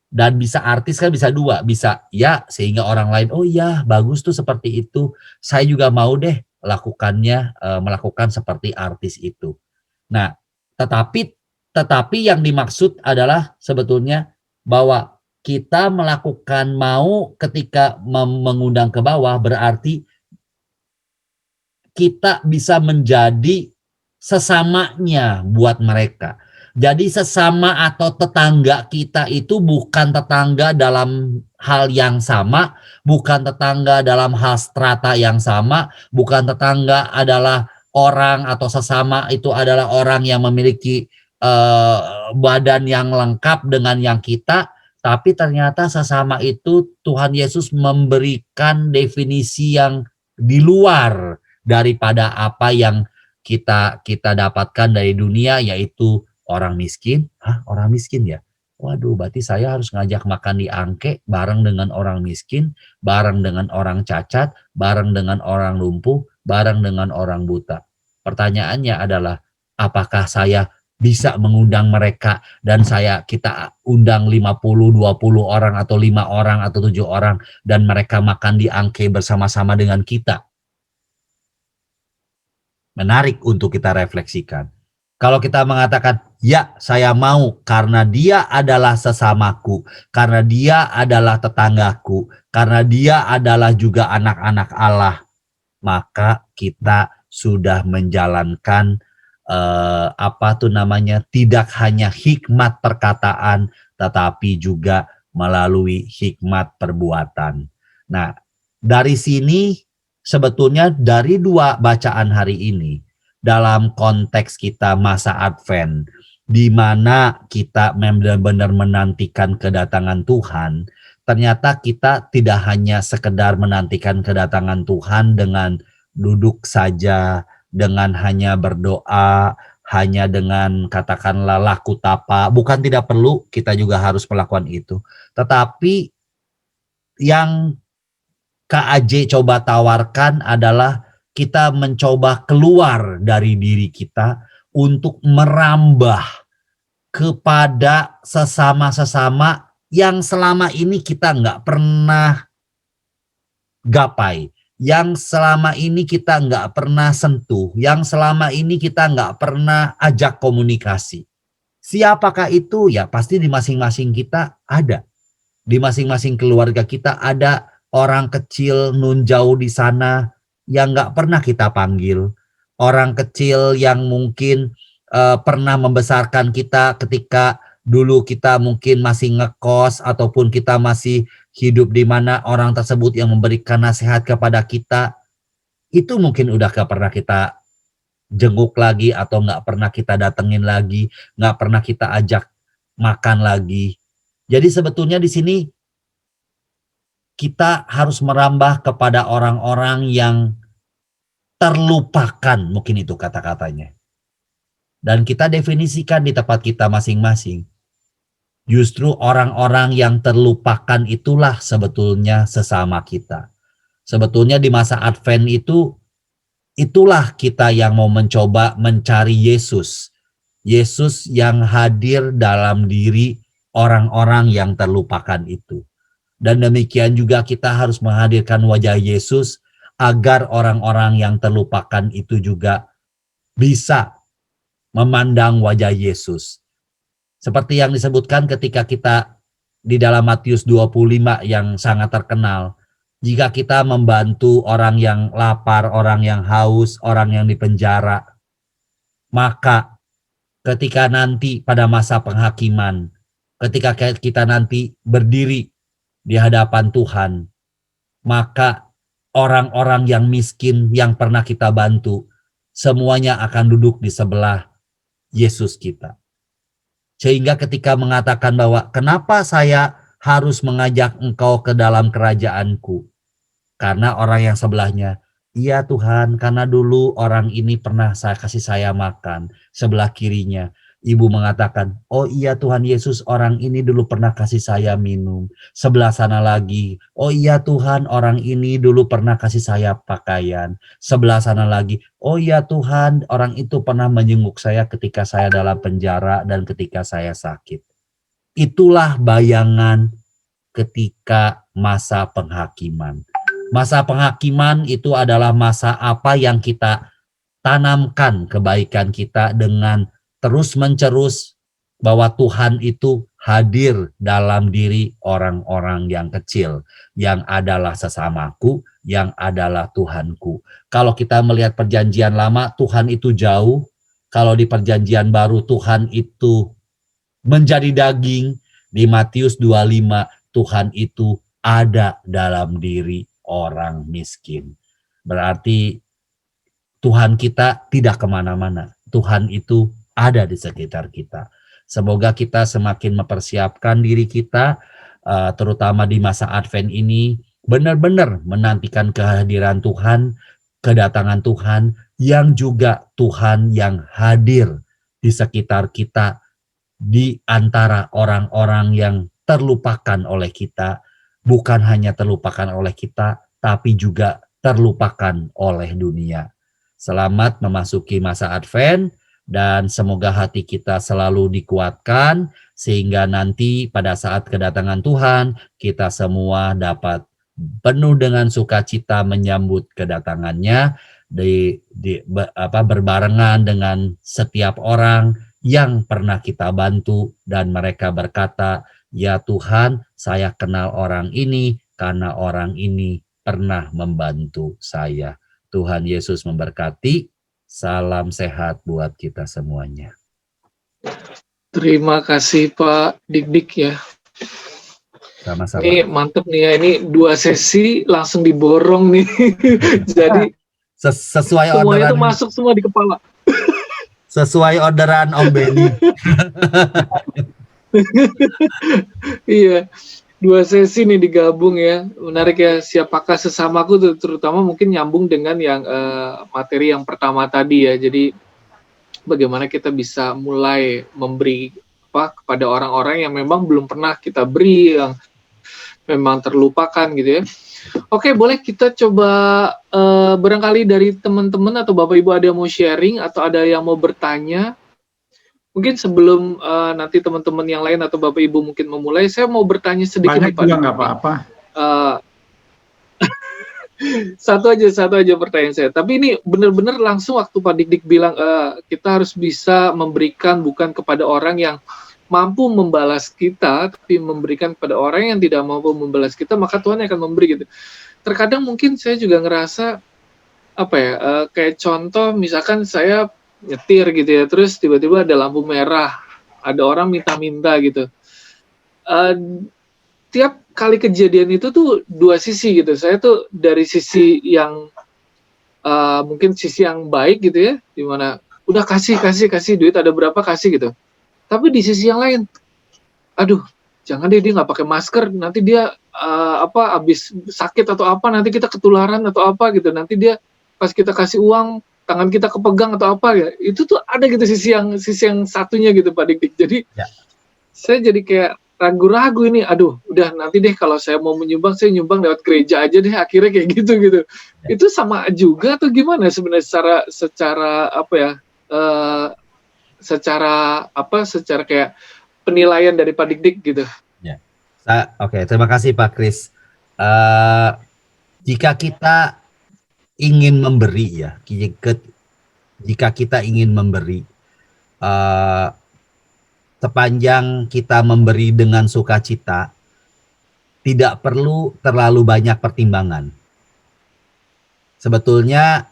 Dan bisa artis kan bisa dua, bisa ya sehingga orang lain, oh iya bagus tuh seperti itu, saya juga mau deh melakukan seperti artis itu. Nah, tetapi yang dimaksud adalah sebetulnya bahwa kita melakukan mau ketika mengundang ke bawah berarti kita bisa menjadi sesamanya buat mereka. Jadi sesama atau tetangga kita itu bukan tetangga dalam hal yang sama, bukan tetangga dalam hal strata yang sama, bukan tetangga adalah orang atau sesama itu adalah orang yang memiliki badan yang lengkap dengan yang kita, tapi ternyata sesama itu Tuhan Yesus memberikan definisi yang di luar daripada apa yang kita dapatkan dari dunia, yaitu orang miskin. Hah, orang miskin ya? Waduh, berarti saya harus ngajak makan di angke bareng dengan orang miskin, bareng dengan orang cacat, bareng dengan orang lumpuh, bareng dengan orang buta. Pertanyaannya adalah, apakah saya bisa mengundang mereka dan kita undang 50, 20 orang atau 5 orang atau 7 orang dan mereka makan di angke bersama-sama dengan kita? Menarik untuk kita refleksikan. Kalau kita mengatakan, ya saya mau karena dia adalah sesamaku, karena dia adalah tetanggaku, karena dia adalah juga anak-anak Allah, maka kita sudah menjalankan tidak hanya hikmat perkataan, tetapi juga melalui hikmat perbuatan. Nah, dari sini sebetulnya dari dua bacaan hari ini, dalam konteks kita masa Advent, di mana kita benar-benar menantikan kedatangan Tuhan, ternyata kita tidak hanya sekedar menantikan kedatangan Tuhan dengan duduk saja, dengan hanya berdoa, hanya dengan katakanlah laku tapa, bukan tidak perlu, kita juga harus melakukan itu. Tetapi yang KAJ coba tawarkan adalah kita mencoba keluar dari diri kita untuk merambah kepada sesama-sesama yang selama ini kita nggak pernah gapai, yang selama ini kita nggak pernah sentuh, yang selama ini kita nggak pernah ajak komunikasi. Siapakah itu? Ya pasti di masing-masing kita ada. Di masing-masing keluarga kita ada orang kecil nun jauh di sana yang nggak pernah kita panggil. Orang kecil yang mungkin pernah membesarkan kita ketika dulu kita mungkin masih ngekos ataupun kita masih hidup di mana orang tersebut yang memberikan nasihat kepada kita, itu mungkin udah gak pernah kita jenguk lagi atau nggak pernah kita datengin lagi, nggak pernah kita ajak makan lagi. Jadi sebetulnya di sini kita harus merambah kepada orang-orang yang terlupakan, mungkin itu kata-katanya. Dan kita definisikan di tempat kita masing-masing. Justru orang-orang yang terlupakan itulah sebetulnya sesama kita. Sebetulnya di masa Advent itu, itulah kita yang mau mencoba mencari Yesus. Yesus yang hadir dalam diri orang-orang yang terlupakan itu. Dan demikian juga kita harus menghadirkan wajah Yesus agar orang-orang yang terlupakan itu juga bisa memandang wajah Yesus. Seperti yang disebutkan ketika kita di dalam Matius 25 yang sangat terkenal. Jika kita membantu orang yang lapar, orang yang haus, orang yang dipenjara, maka ketika nanti pada masa penghakiman, ketika kita nanti berdiri di hadapan Tuhan, maka orang-orang yang miskin yang pernah kita bantu, semuanya akan duduk di sebelah Yesus kita. Sehingga ketika mengatakan bahwa kenapa saya harus mengajak engkau ke dalam kerajaanku? Karena orang yang sebelahnya, iya Tuhan, karena dulu orang ini pernah kasih saya makan. Sebelah kirinya, ibu mengatakan, oh iya Tuhan Yesus, orang ini dulu pernah kasih saya minum. Sebelah sana lagi, oh iya Tuhan, orang ini dulu pernah kasih saya pakaian. Sebelah sana lagi, oh iya Tuhan, orang itu pernah menjenguk saya ketika saya dalam penjara dan ketika saya sakit. Itulah bayangan ketika masa penghakiman. Masa penghakiman itu adalah masa apa yang kita tanamkan kebaikan kita dengan terus mencerus bahwa Tuhan itu hadir dalam diri orang-orang yang kecil, yang adalah sesamaku, yang adalah Tuhanku. Kalau kita melihat perjanjian lama, Tuhan itu jauh. Kalau di perjanjian baru, Tuhan itu menjadi daging. Di Matius 25, Tuhan itu ada dalam diri orang miskin. Berarti Tuhan kita tidak kemana-mana. Tuhan itu ada di sekitar kita. Semoga kita semakin mempersiapkan diri kita, terutama di masa Advent ini, benar-benar menantikan kehadiran Tuhan, kedatangan Tuhan, yang juga Tuhan yang hadir di sekitar kita, di antara orang-orang yang terlupakan oleh kita, bukan hanya terlupakan oleh kita, tapi juga terlupakan oleh dunia. Selamat memasuki masa Advent, dan semoga hati kita selalu dikuatkan, sehingga nanti pada saat kedatangan Tuhan, kita semua dapat penuh dengan sukacita menyambut kedatangannya, berbarengan dengan setiap orang yang pernah kita bantu, dan mereka berkata, ya Tuhan, saya kenal orang ini karena orang ini pernah membantu saya. Tuhan Yesus memberkati. Salam sehat buat kita semuanya. Terima kasih Pak Dik-Dik ya. Sama-sama. Ini mantep nih ya, ini 2 sesi langsung diborong nih. Jadi sesuai semuanya orderan, tuh masuk semua di kepala. Sesuai orderan Om Benny. Iya, 2 sesi nih digabung ya. Menarik ya, siapakah sesamaku tuh, terutama mungkin nyambung dengan yang materi yang pertama tadi ya. Jadi bagaimana kita bisa mulai memberi kepada orang-orang yang memang belum pernah kita beri, yang memang terlupakan gitu ya. Oke, boleh kita coba barangkali dari teman-teman atau Bapak Ibu ada yang mau sharing atau ada yang mau bertanya. Mungkin sebelum nanti teman-teman yang lain atau Bapak Ibu mungkin memulai, saya mau bertanya sedikit. Banyak juga nggak apa-apa. Satu aja pertanyaan saya. Tapi ini benar-benar langsung waktu Pak Dik-Dik bilang kita harus bisa memberikan bukan kepada orang yang mampu membalas kita, tapi memberikan kepada orang yang tidak mampu membalas kita, maka Tuhan akan memberi gitu. Terkadang mungkin saya juga ngerasa kayak contoh misalkan saya nyetir gitu ya, terus tiba-tiba ada lampu merah, ada orang minta-minta gitu. Tiap kali kejadian itu tuh 2 sisi gitu. Saya tuh dari sisi yang mungkin sisi yang baik gitu ya, dimana udah kasih duit, ada berapa kasih gitu. Tapi di sisi yang lain, aduh, jangan deh dia nggak pakai masker, nanti dia habis sakit atau apa nanti kita ketularan atau apa gitu. Nanti dia pas kita kasih uang tangan kita kepegang atau apa ya. Itu tuh ada gitu sisi yang satunya gitu Pak Dik. Jadi Ya. saya jadi kayak ragu-ragu ini. Aduh, udah nanti deh kalau saya mau menyumbang saya nyumbang lewat gereja aja deh akhirnya kayak gitu. Ya. Itu sama juga atau gimana sebenarnya secara apa ya? Secara kayak penilaian dari Pak Dik gitu. Ya. Oke, terima kasih Pak Kris. Jika kita ingin memberi ya, jika kita ingin memberi, sepanjang kita memberi dengan sukacita, tidak perlu terlalu banyak pertimbangan. Sebetulnya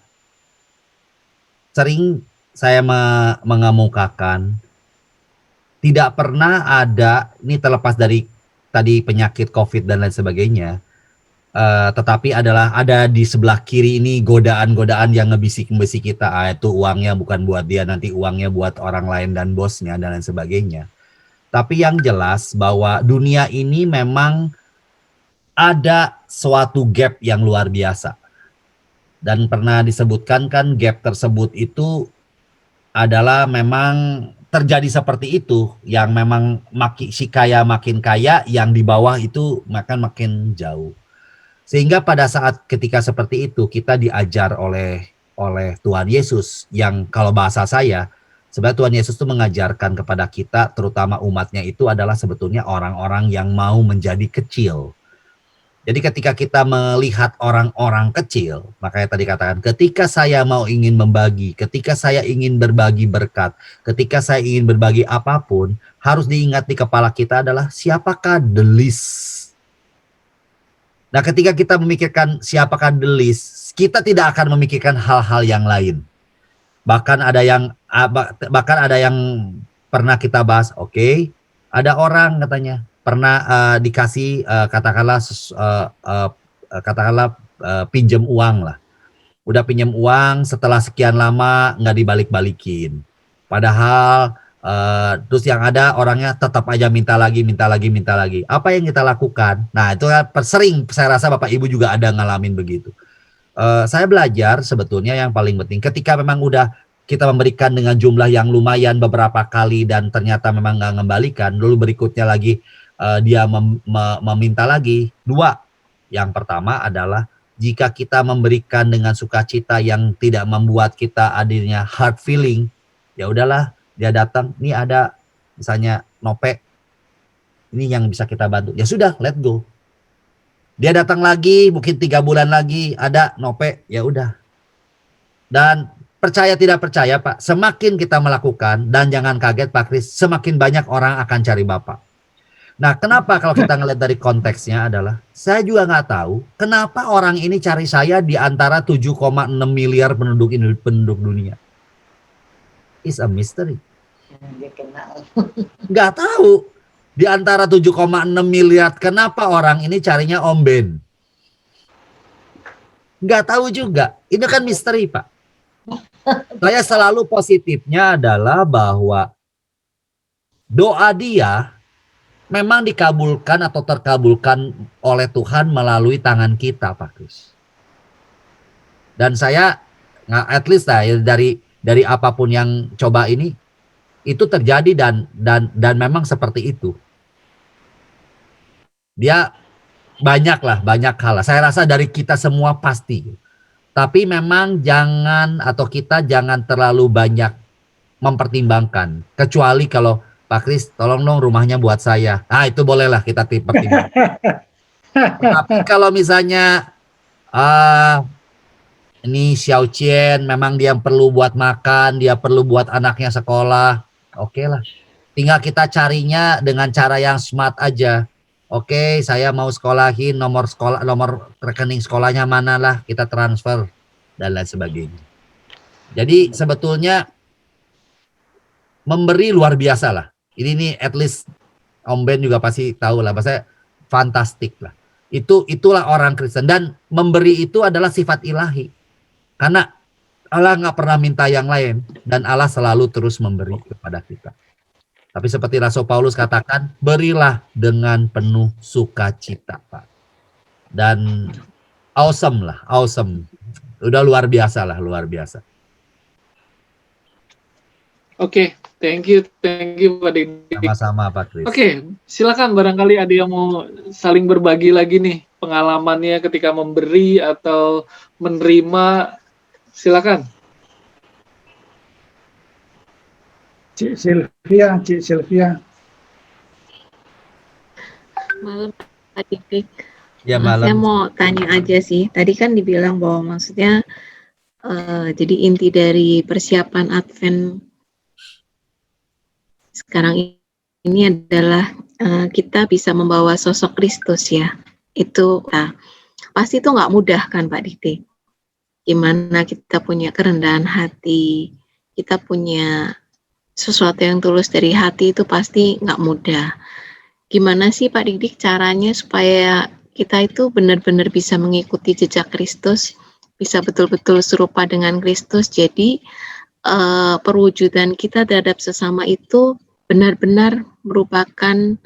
sering saya mengemukakan, tidak pernah ada, ini terlepas dari tadi penyakit COVID dan lain sebagainya, tetapi ada di sebelah kiri ini godaan-godaan yang ngebisik-ngebisik kita, itu uangnya bukan buat dia, nanti uangnya buat orang lain dan bosnya dan lain sebagainya. Tapi yang jelas bahwa dunia ini memang ada suatu gap yang luar biasa. Dan pernah disebutkan kan gap tersebut itu adalah memang terjadi seperti itu, yang memang si kaya makin kaya, yang di bawah itu makin jauh. Sehingga pada saat ketika seperti itu kita diajar oleh Tuhan Yesus, yang kalau bahasa saya sebenarnya Tuhan Yesus itu mengajarkan kepada kita, terutama umatnya itu adalah sebetulnya orang-orang yang mau menjadi kecil. Jadi ketika kita melihat orang-orang kecil, makanya tadi katakan, ketika saya ingin membagi, ketika saya ingin berbagi berkat, ketika saya ingin berbagi apapun, harus diingat di kepala kita adalah siapakah the least. Nah, ketika kita memikirkan siapakah the least, kita tidak akan memikirkan hal-hal yang lain. Bahkan ada yang pernah kita bahas, oke, ada orang katanya pernah dikasih katakanlah pinjam uang lah. Udah pinjam uang, setelah sekian lama nggak dibalik-balikin. Padahal terus yang ada orangnya tetap aja minta lagi. Apa yang kita lakukan? Nah, itu sering saya rasa Bapak Ibu juga ada ngalamin begitu. Saya belajar sebetulnya yang paling penting ketika memang udah kita memberikan dengan jumlah yang lumayan beberapa kali dan ternyata memang nggak ngembalikan, lalu berikutnya lagi dia meminta lagi. Dua, yang pertama adalah jika kita memberikan dengan sukacita yang tidak membuat kita adanya hard feeling, ya udahlah, dia datang, ini ada misalnya Nope, ini yang bisa kita bantu, ya sudah, let go. Dia datang lagi, mungkin 3 bulan lagi, ada Nope, ya udah. Dan percaya tidak percaya Pak, semakin kita melakukan, dan jangan kaget Pak Kris, semakin banyak orang akan cari Bapak. Nah, kenapa kalau kita ngelihat dari konteksnya adalah, saya juga nggak tahu kenapa orang ini cari saya di antara 7,6 miliar penduduk dunia. It's a mystery. Dia kenal. Nggak tahu. Di antara 7,6 miliar, kenapa orang ini carinya Om Ben? Nggak tahu juga. Ini kan misteri, Pak. Saya selalu positifnya adalah bahwa doa dia memang dikabulkan atau terkabulkan oleh Tuhan melalui tangan kita, Pak Kris. Dan saya, at least dari apapun yang coba ini, itu terjadi dan memang seperti itu. Dia banyak hal. Saya rasa dari kita semua pasti. Tapi memang kita jangan terlalu banyak mempertimbangkan. Kecuali kalau Pak Kris, tolong dong rumahnya buat saya. Nah, itu bolehlah kita pertimbangkan. Tapi kalau misalnya ini Xiao Qian, memang dia perlu buat makan, dia perlu buat anaknya sekolah, oke lah. Tinggal kita carinya dengan cara yang smart aja. Oke, saya mau sekolahin, nomor rekening sekolahnya mana lah, kita transfer dan lain sebagainya. Jadi sebetulnya memberi luar biasa lah. Ini at least Om Ben juga pasti tahu lah, maksudnya fantastik lah. Itulah orang Kristen, dan memberi itu adalah sifat ilahi. Karena Allah nggak pernah minta yang lain, dan Allah selalu terus memberi kepada kita. Tapi seperti Rasul Paulus katakan, berilah dengan penuh sukacita, Pak. dan awesome lah, awesome. Udah luar biasa lah, luar biasa. Oke, thank you Pak Dik. Sama-sama Pak Kris. Oke, silakan barangkali ada yang mau saling berbagi lagi nih pengalamannya ketika memberi atau menerima, silakan. Cik Sylvia. Malam Pak Dik. Ya, Saya malam. mau tanya aja sih. Tadi kan dibilang bahwa maksudnya jadi inti dari persiapan Advent sekarang ini adalah kita bisa membawa sosok Kristus ya. Itu pasti itu nggak mudah kan Pak Dik. Gimana kita punya kerendahan hati, kita punya sesuatu yang tulus dari hati itu pasti nggak mudah. Gimana sih Pak Dik caranya supaya kita itu benar-benar bisa mengikuti jejak Kristus, bisa betul-betul serupa dengan Kristus, jadi perwujudan kita terhadap sesama itu benar-benar merupakan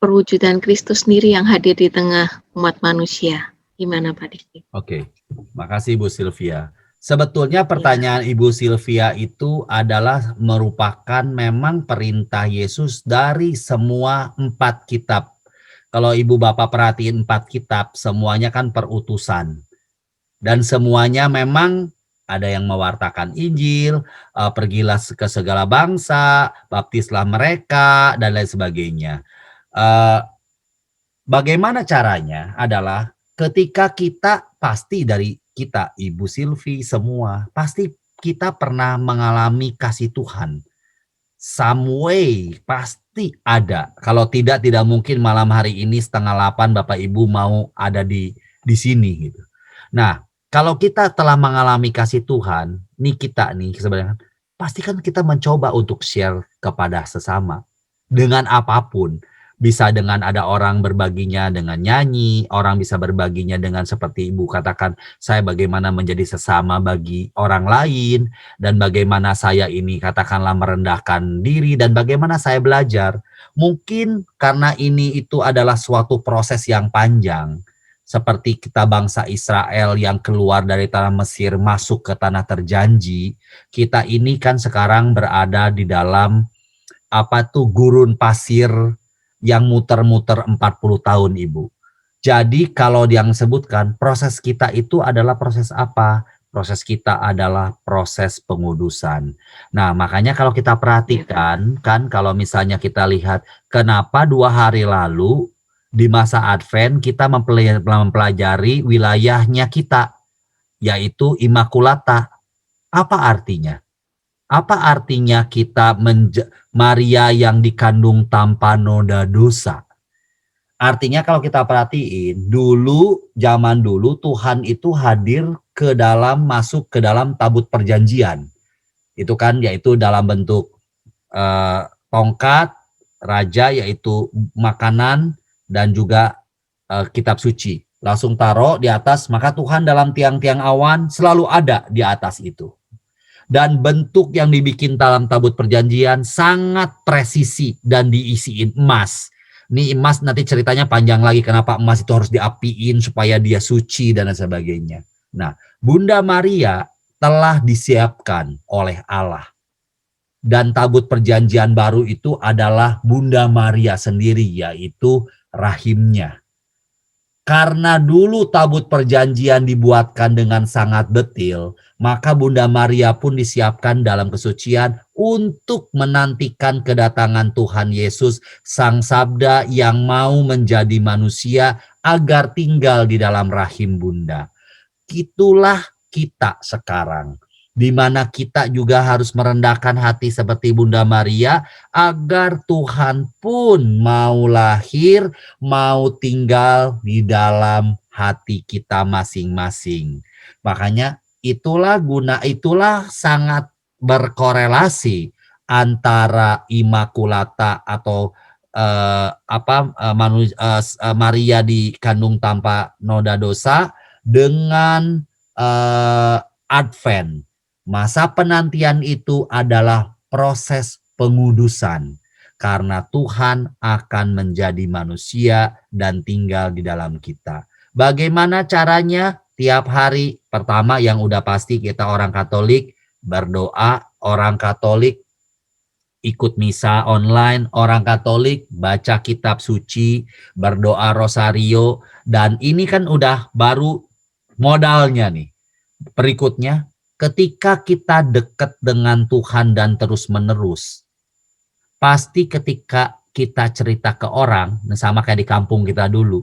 perwujudan Kristus sendiri yang hadir di tengah umat manusia. Gimana Pak Dik? Oke, makasih Ibu Sylvia. Sebetulnya pertanyaan Ibu Sylvia itu adalah merupakan memang perintah Yesus dari semua 4 kitab. Kalau Ibu Bapak perhatiin 4 kitab, semuanya kan perutusan. Dan semuanya memang ada yang mewartakan Injil, pergilah ke segala bangsa, baptislah mereka, dan lain sebagainya. Bagaimana caranya adalah ketika kita pasti dari kita, Ibu Sylvie semua, pasti kita pernah mengalami kasih Tuhan. Some way pasti ada. Kalau tidak mungkin malam hari ini 7:30 Bapak Ibu mau ada di sini gitu. Nah, kalau kita telah mengalami kasih Tuhan, kita sebenarnya pasti kan kita mencoba untuk share kepada sesama dengan apapun. Bisa dengan ada orang berbaginya dengan nyanyi, orang bisa berbaginya dengan seperti Ibu katakan, saya bagaimana menjadi sesama bagi orang lain, dan bagaimana saya ini katakanlah merendahkan diri, dan bagaimana saya belajar. Mungkin karena ini itu adalah suatu proses yang panjang, seperti kita bangsa Israel yang keluar dari tanah Mesir masuk ke tanah terjanji, kita ini kan sekarang berada di dalam gurun pasir yang muter-muter 40 tahun Ibu. Jadi kalau yang sebutkan proses kita itu adalah proses apa? Proses kita adalah proses pengudusan. Nah, makanya kalau kita perhatikan kan kalau misalnya kita lihat kenapa 2 hari lalu di masa Advent kita mempelajari wilayahnya kita, yaitu Immaculata. Apa artinya? Apa artinya kita Maria yang dikandung tanpa noda dosa? Artinya kalau kita perhatiin, zaman dulu Tuhan itu hadir masuk ke dalam tabut perjanjian. Itu kan yaitu dalam bentuk tongkat, raja yaitu makanan, dan juga kitab suci. Langsung taruh di atas, maka Tuhan dalam tiang-tiang awan selalu ada di atas itu. Dan bentuk yang dibikin dalam tabut perjanjian sangat presisi dan diisiin emas. Ini emas nanti ceritanya panjang lagi kenapa emas itu harus diapiin supaya dia suci dan sebagainya. Nah, Bunda Maria telah disiapkan oleh Allah. Dan tabut perjanjian baru itu adalah Bunda Maria sendiri, yaitu rahimnya. Karena dulu tabut perjanjian dibuatkan dengan sangat detil, maka Bunda Maria pun disiapkan dalam kesucian untuk menantikan kedatangan Tuhan Yesus, Sang Sabda yang mau menjadi manusia agar tinggal di dalam rahim Bunda. Itulah kita sekarang, di mana kita juga harus merendahkan hati seperti Bunda Maria agar Tuhan pun mau lahir, mau tinggal di dalam hati kita masing-masing. Makanya itulah sangat berkorelasi antara Immaculata atau Maria dikandung tanpa noda dosa dengan Advent. Masa penantian itu adalah proses pengudusan karena Tuhan akan menjadi manusia dan tinggal di dalam kita. Bagaimana caranya? Tiap hari, pertama yang udah pasti kita orang Katolik berdoa, orang Katolik ikut misa online, orang Katolik baca kitab suci, berdoa rosario, dan ini kan udah baru modalnya nih. Berikutnya, ketika kita dekat dengan Tuhan dan terus-menerus, pasti ketika kita cerita ke orang, sama kayak di kampung kita dulu,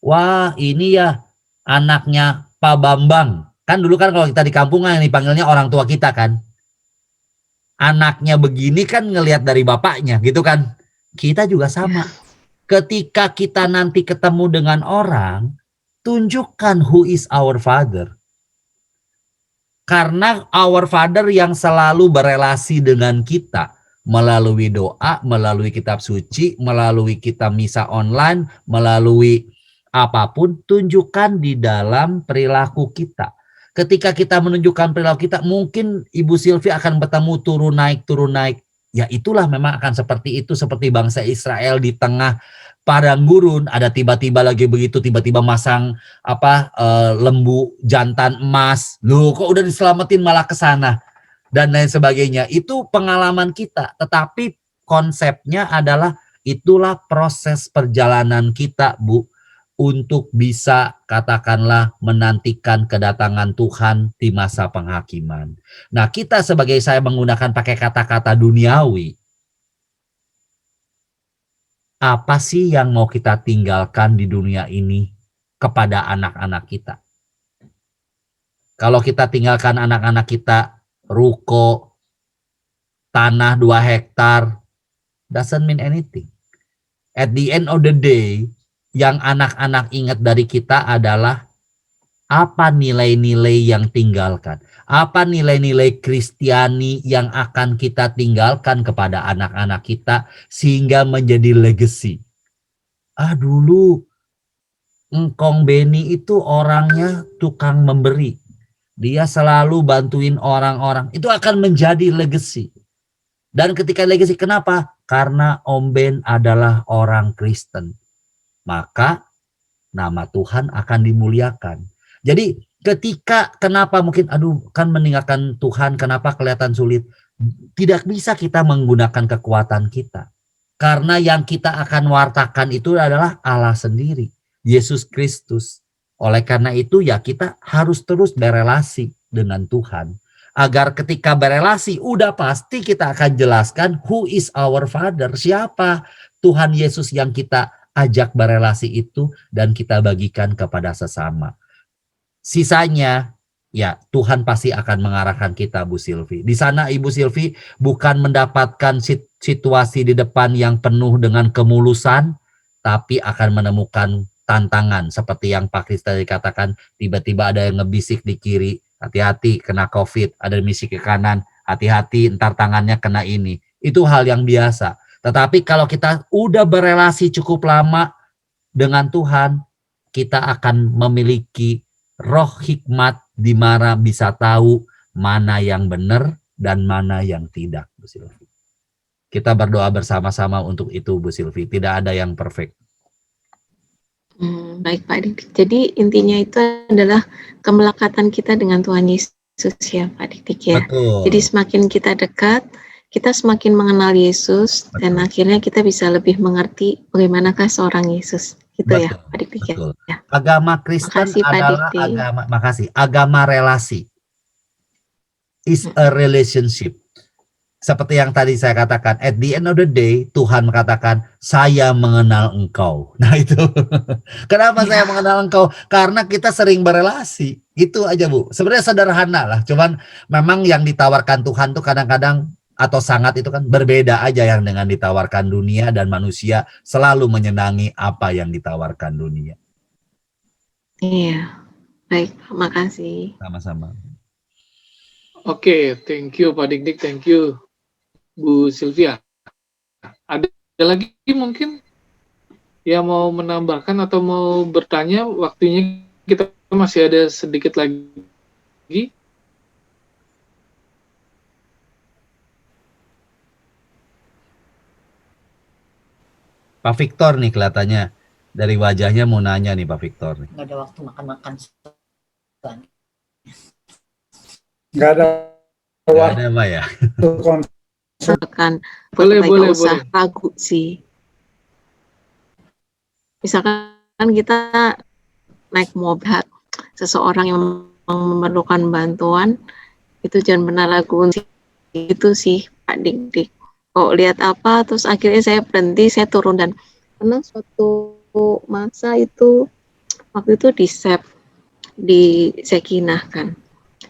wah ini ya anaknya Pak Bambang. Kan dulu kan kalau kita di kampung yang dipanggilnya orang tua kita kan. Anaknya begini kan ngelihat dari bapaknya gitu kan. Kita juga sama. Ketika kita nanti ketemu dengan orang, tunjukkan who is our father. Karena our father yang selalu berelasi dengan kita melalui doa, melalui kitab suci, melalui kita misa online, melalui apapun, tunjukkan di dalam perilaku kita. Ketika kita menunjukkan perilaku kita, mungkin Ibu Sylvie akan bertemu turun naik. Ya itulah memang akan seperti itu, seperti bangsa Israel di tengah padang gurun, ada tiba-tiba lagi begitu, tiba-tiba masang lembu jantan emas. Loh, kok udah diselamatin malah ke sana dan lain sebagainya. Itu pengalaman kita, tetapi konsepnya adalah itulah proses perjalanan kita, Bu, untuk bisa katakanlah menantikan kedatangan Tuhan di masa penghakiman. Nah, kita sebagai saya menggunakan pakai kata-kata duniawi, apa sih yang mau kita tinggalkan di dunia ini kepada anak-anak kita? Kalau kita tinggalkan anak-anak kita ruko, tanah 2 hektar, doesn't mean anything. At the end of the day, yang anak-anak ingat dari kita adalah apa nilai-nilai yang tinggalkan. Apa nilai-nilai Kristiani yang akan kita tinggalkan kepada anak-anak kita sehingga menjadi legacy. Dulu Engkong Beni itu orangnya tukang memberi. Dia selalu bantuin orang-orang. Itu akan menjadi legacy. Dan ketika legacy, kenapa? Karena Om Ben adalah orang Kristen. Maka nama Tuhan akan dimuliakan. Jadi ketika kenapa mungkin kan meninggalkan Tuhan, kenapa kelihatan sulit? Tidak bisa kita menggunakan kekuatan kita. Karena yang kita akan wartakan itu adalah Allah sendiri, Yesus Kristus. Oleh karena itu ya kita harus terus berelasi dengan Tuhan. Agar ketika berelasi udah pasti kita akan jelaskan who is our father, siapa Tuhan Yesus yang kita ajak berelasi itu dan kita bagikan kepada sesama. Sisanya ya Tuhan pasti akan mengarahkan kita, Bu Sylvie. Di sana Ibu Sylvie bukan mendapatkan situasi di depan yang penuh dengan kemulusan, tapi akan menemukan tantangan seperti yang Pak Kris tadi katakan, tiba-tiba ada yang ngebisik di kiri, hati-hati kena COVID, ada yang bisik ke kanan, hati-hati ntar tangannya kena ini. Itu hal yang biasa. Tetapi kalau kita udah berelasi cukup lama dengan Tuhan, kita akan memiliki roh hikmat di mana bisa tahu mana yang benar dan mana yang tidak, Bu Sylvie. Kita berdoa bersama-sama untuk itu, Bu Sylvie. Tidak ada yang perfect. Baik Pak Dik. Jadi intinya itu adalah kemelekatan kita dengan Tuhan Yesus ya Pak Dik ya. Betul. Jadi semakin kita dekat, kita semakin mengenal Yesus. Betul. Dan akhirnya kita bisa lebih mengerti bagaimanakah seorang Yesus. Gitu. Betul. Ya Pak Dik betul. Ya. Agama Kristen makasih, adalah agama relasi. Is a relationship. Seperti yang tadi saya katakan, at the end of the day, Tuhan mengatakan, saya mengenal engkau. Nah itu, kenapa saya mengenal engkau? Karena kita sering berelasi. Itu aja, Bu. Sebenarnya sederhana lah. Cuman memang yang ditawarkan Tuhan tuh kadang-kadang, atau sangat itu kan berbeda aja yang dengan ditawarkan dunia, dan manusia selalu menyenangi apa yang ditawarkan dunia. Iya, baik. Makasih. Sama-sama. Oke, thank you Pak Dik-Dik, thank you Bu Sylvia. Ada lagi mungkin yang mau menambahkan atau mau bertanya? Waktunya kita masih ada sedikit lagi. Pak Victor nih kelihatannya Dari wajahnya mau nanya nih Pak Victor. Nggak ada waktu makan-makan. Nggak ada Nggak ada Pak ya? waktu Misalkan Boleh, foto boleh, nggak usah boleh. ragu sih. Misalkan kita naik mobil, seseorang yang memang memerlukan bantuan, itu jangan pernah ragu sih. Itu sih Pak Dik-Dik. Oh, lihat apa, terus akhirnya saya berhenti, saya turun. Dan pernah suatu masa itu, waktu itu di SEP, di Sekinah kan,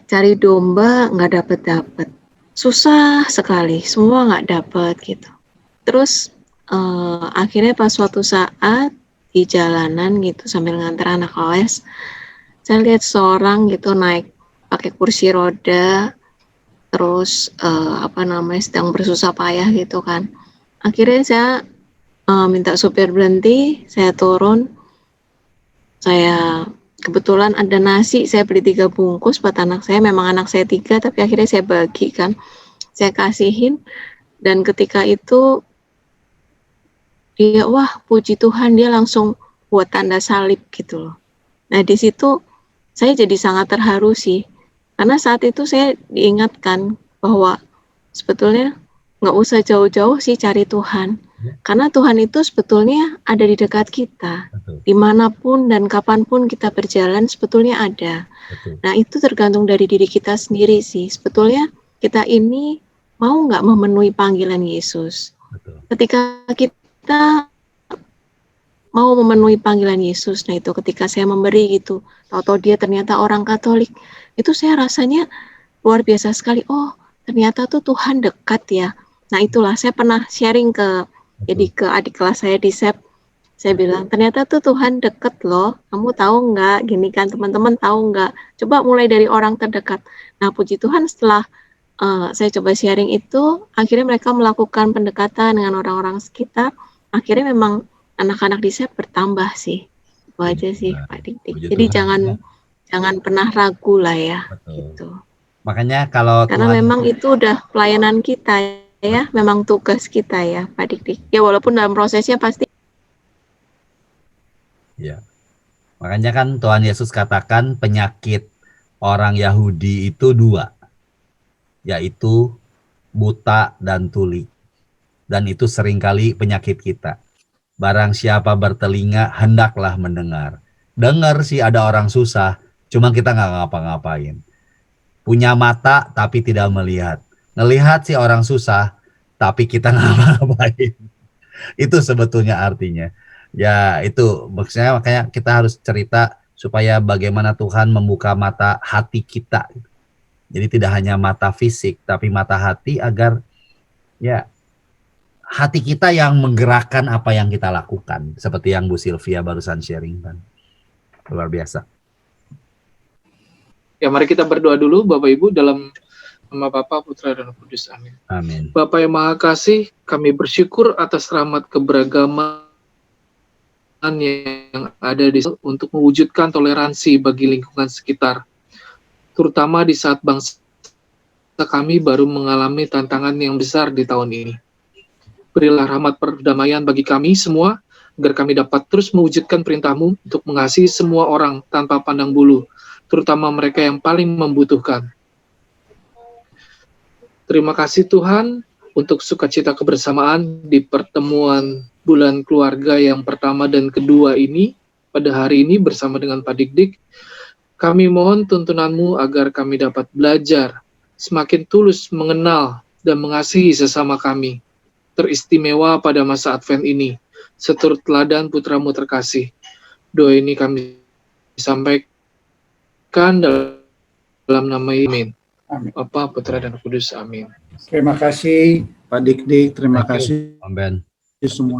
cari domba nggak dapet, susah sekali, semua nggak dapet gitu. Terus akhirnya pas suatu saat di jalanan gitu sambil nganter anak OS, saya lihat seorang gitu naik pakai kursi roda, terus sedang bersusah payah gitu kan. Akhirnya saya minta supir berhenti, saya turun, saya kebetulan ada nasi, saya beli 3 bungkus buat anak saya, memang anak saya 3, tapi akhirnya saya bagikan, saya kasihin, dan ketika itu dia, wah puji Tuhan, dia langsung buat tanda salib gitu loh. Nah di situ saya jadi sangat terharu sih, karena saat itu saya diingatkan bahwa sebetulnya nggak usah jauh-jauh sih cari Tuhan, karena Tuhan itu sebetulnya ada di dekat kita. Betul. Dimanapun dan kapanpun kita berjalan sebetulnya ada. Betul. Nah itu tergantung dari diri kita sendiri sih. Sebetulnya kita ini mau nggak memenuhi panggilan Yesus. Betul. Ketika kita mau memenuhi panggilan Yesus, nah itu ketika saya memberi gitu, tahu-tahu dia ternyata orang Katolik, itu saya rasanya luar biasa sekali. Oh ternyata tuh Tuhan dekat ya. Nah itulah saya pernah sharing jadi ke adik kelas saya di SEP. Saya bilang, ternyata tuh Tuhan deket loh, kamu tahu nggak, gini kan, teman-teman tahu nggak, coba mulai dari orang terdekat. Nah puji Tuhan setelah saya coba sharing itu, akhirnya mereka melakukan pendekatan dengan orang-orang sekitar, akhirnya memang anak-anak di SEP bertambah sih. Itu aja sih Pak Dik-Dik. Puji Jadi Tuhan. jangan pernah ragu lah ya. Betul. Gitu. Makanya kalau Karena Tuhan memang itu udah pelayanan kita ya, memang tugas kita ya Pak Dik-Dik. Ya walaupun dalam prosesnya pasti. Ya. Makanya kan Tuhan Yesus katakan penyakit orang Yahudi itu 2, yaitu buta dan tuli. Dan itu seringkali penyakit kita. Barang siapa bertelinga, hendaklah mendengar. Dengar sih ada orang susah, cuma kita nggak ngapa-ngapain. Punya mata tapi tidak melihat. Ngelihat sih orang susah, tapi kita nggak ngapa-ngapain. Itu sebetulnya artinya. Ya itu maksudnya, makanya kita harus cerita supaya bagaimana Tuhan membuka mata hati kita. Jadi tidak hanya mata fisik, tapi mata hati, agar ya hati kita yang menggerakkan apa yang kita lakukan. Seperti yang Bu Sylvia barusan sharing kan. Luar biasa. Ya mari kita berdoa dulu Bapak Ibu dalam nama Bapa, Putra, dan Roh Kudus. Amin. Amin. Bapa yang Maha Kasih, kami bersyukur atas rahmat keberagaman yang ada untuk mewujudkan toleransi bagi lingkungan sekitar, terutama di saat bangsa kami baru mengalami tantangan yang besar di tahun ini. Berilah rahmat perdamaian bagi kami semua, agar kami dapat terus mewujudkan perintah-Mu untuk mengasihi semua orang tanpa pandang bulu, terutama mereka yang paling membutuhkan. Terima kasih Tuhan untuk sukacita kebersamaan di pertemuan bulan keluarga yang pertama dan kedua ini, pada hari ini bersama dengan Pak Dik-Dik. Kami mohon tuntunan-Mu agar kami dapat belajar, semakin tulus mengenal dan mengasihi sesama kami, teristimewa pada masa Advent ini, seturut teladan Putra-Mu terkasih. Doa ini kami sampaikan dalam nama Amin. Bapa, Putra, dan Roh Kudus. Amin. Terima kasih Pak Dik-Dik, terima Thank you, kasih Om Ben. semua.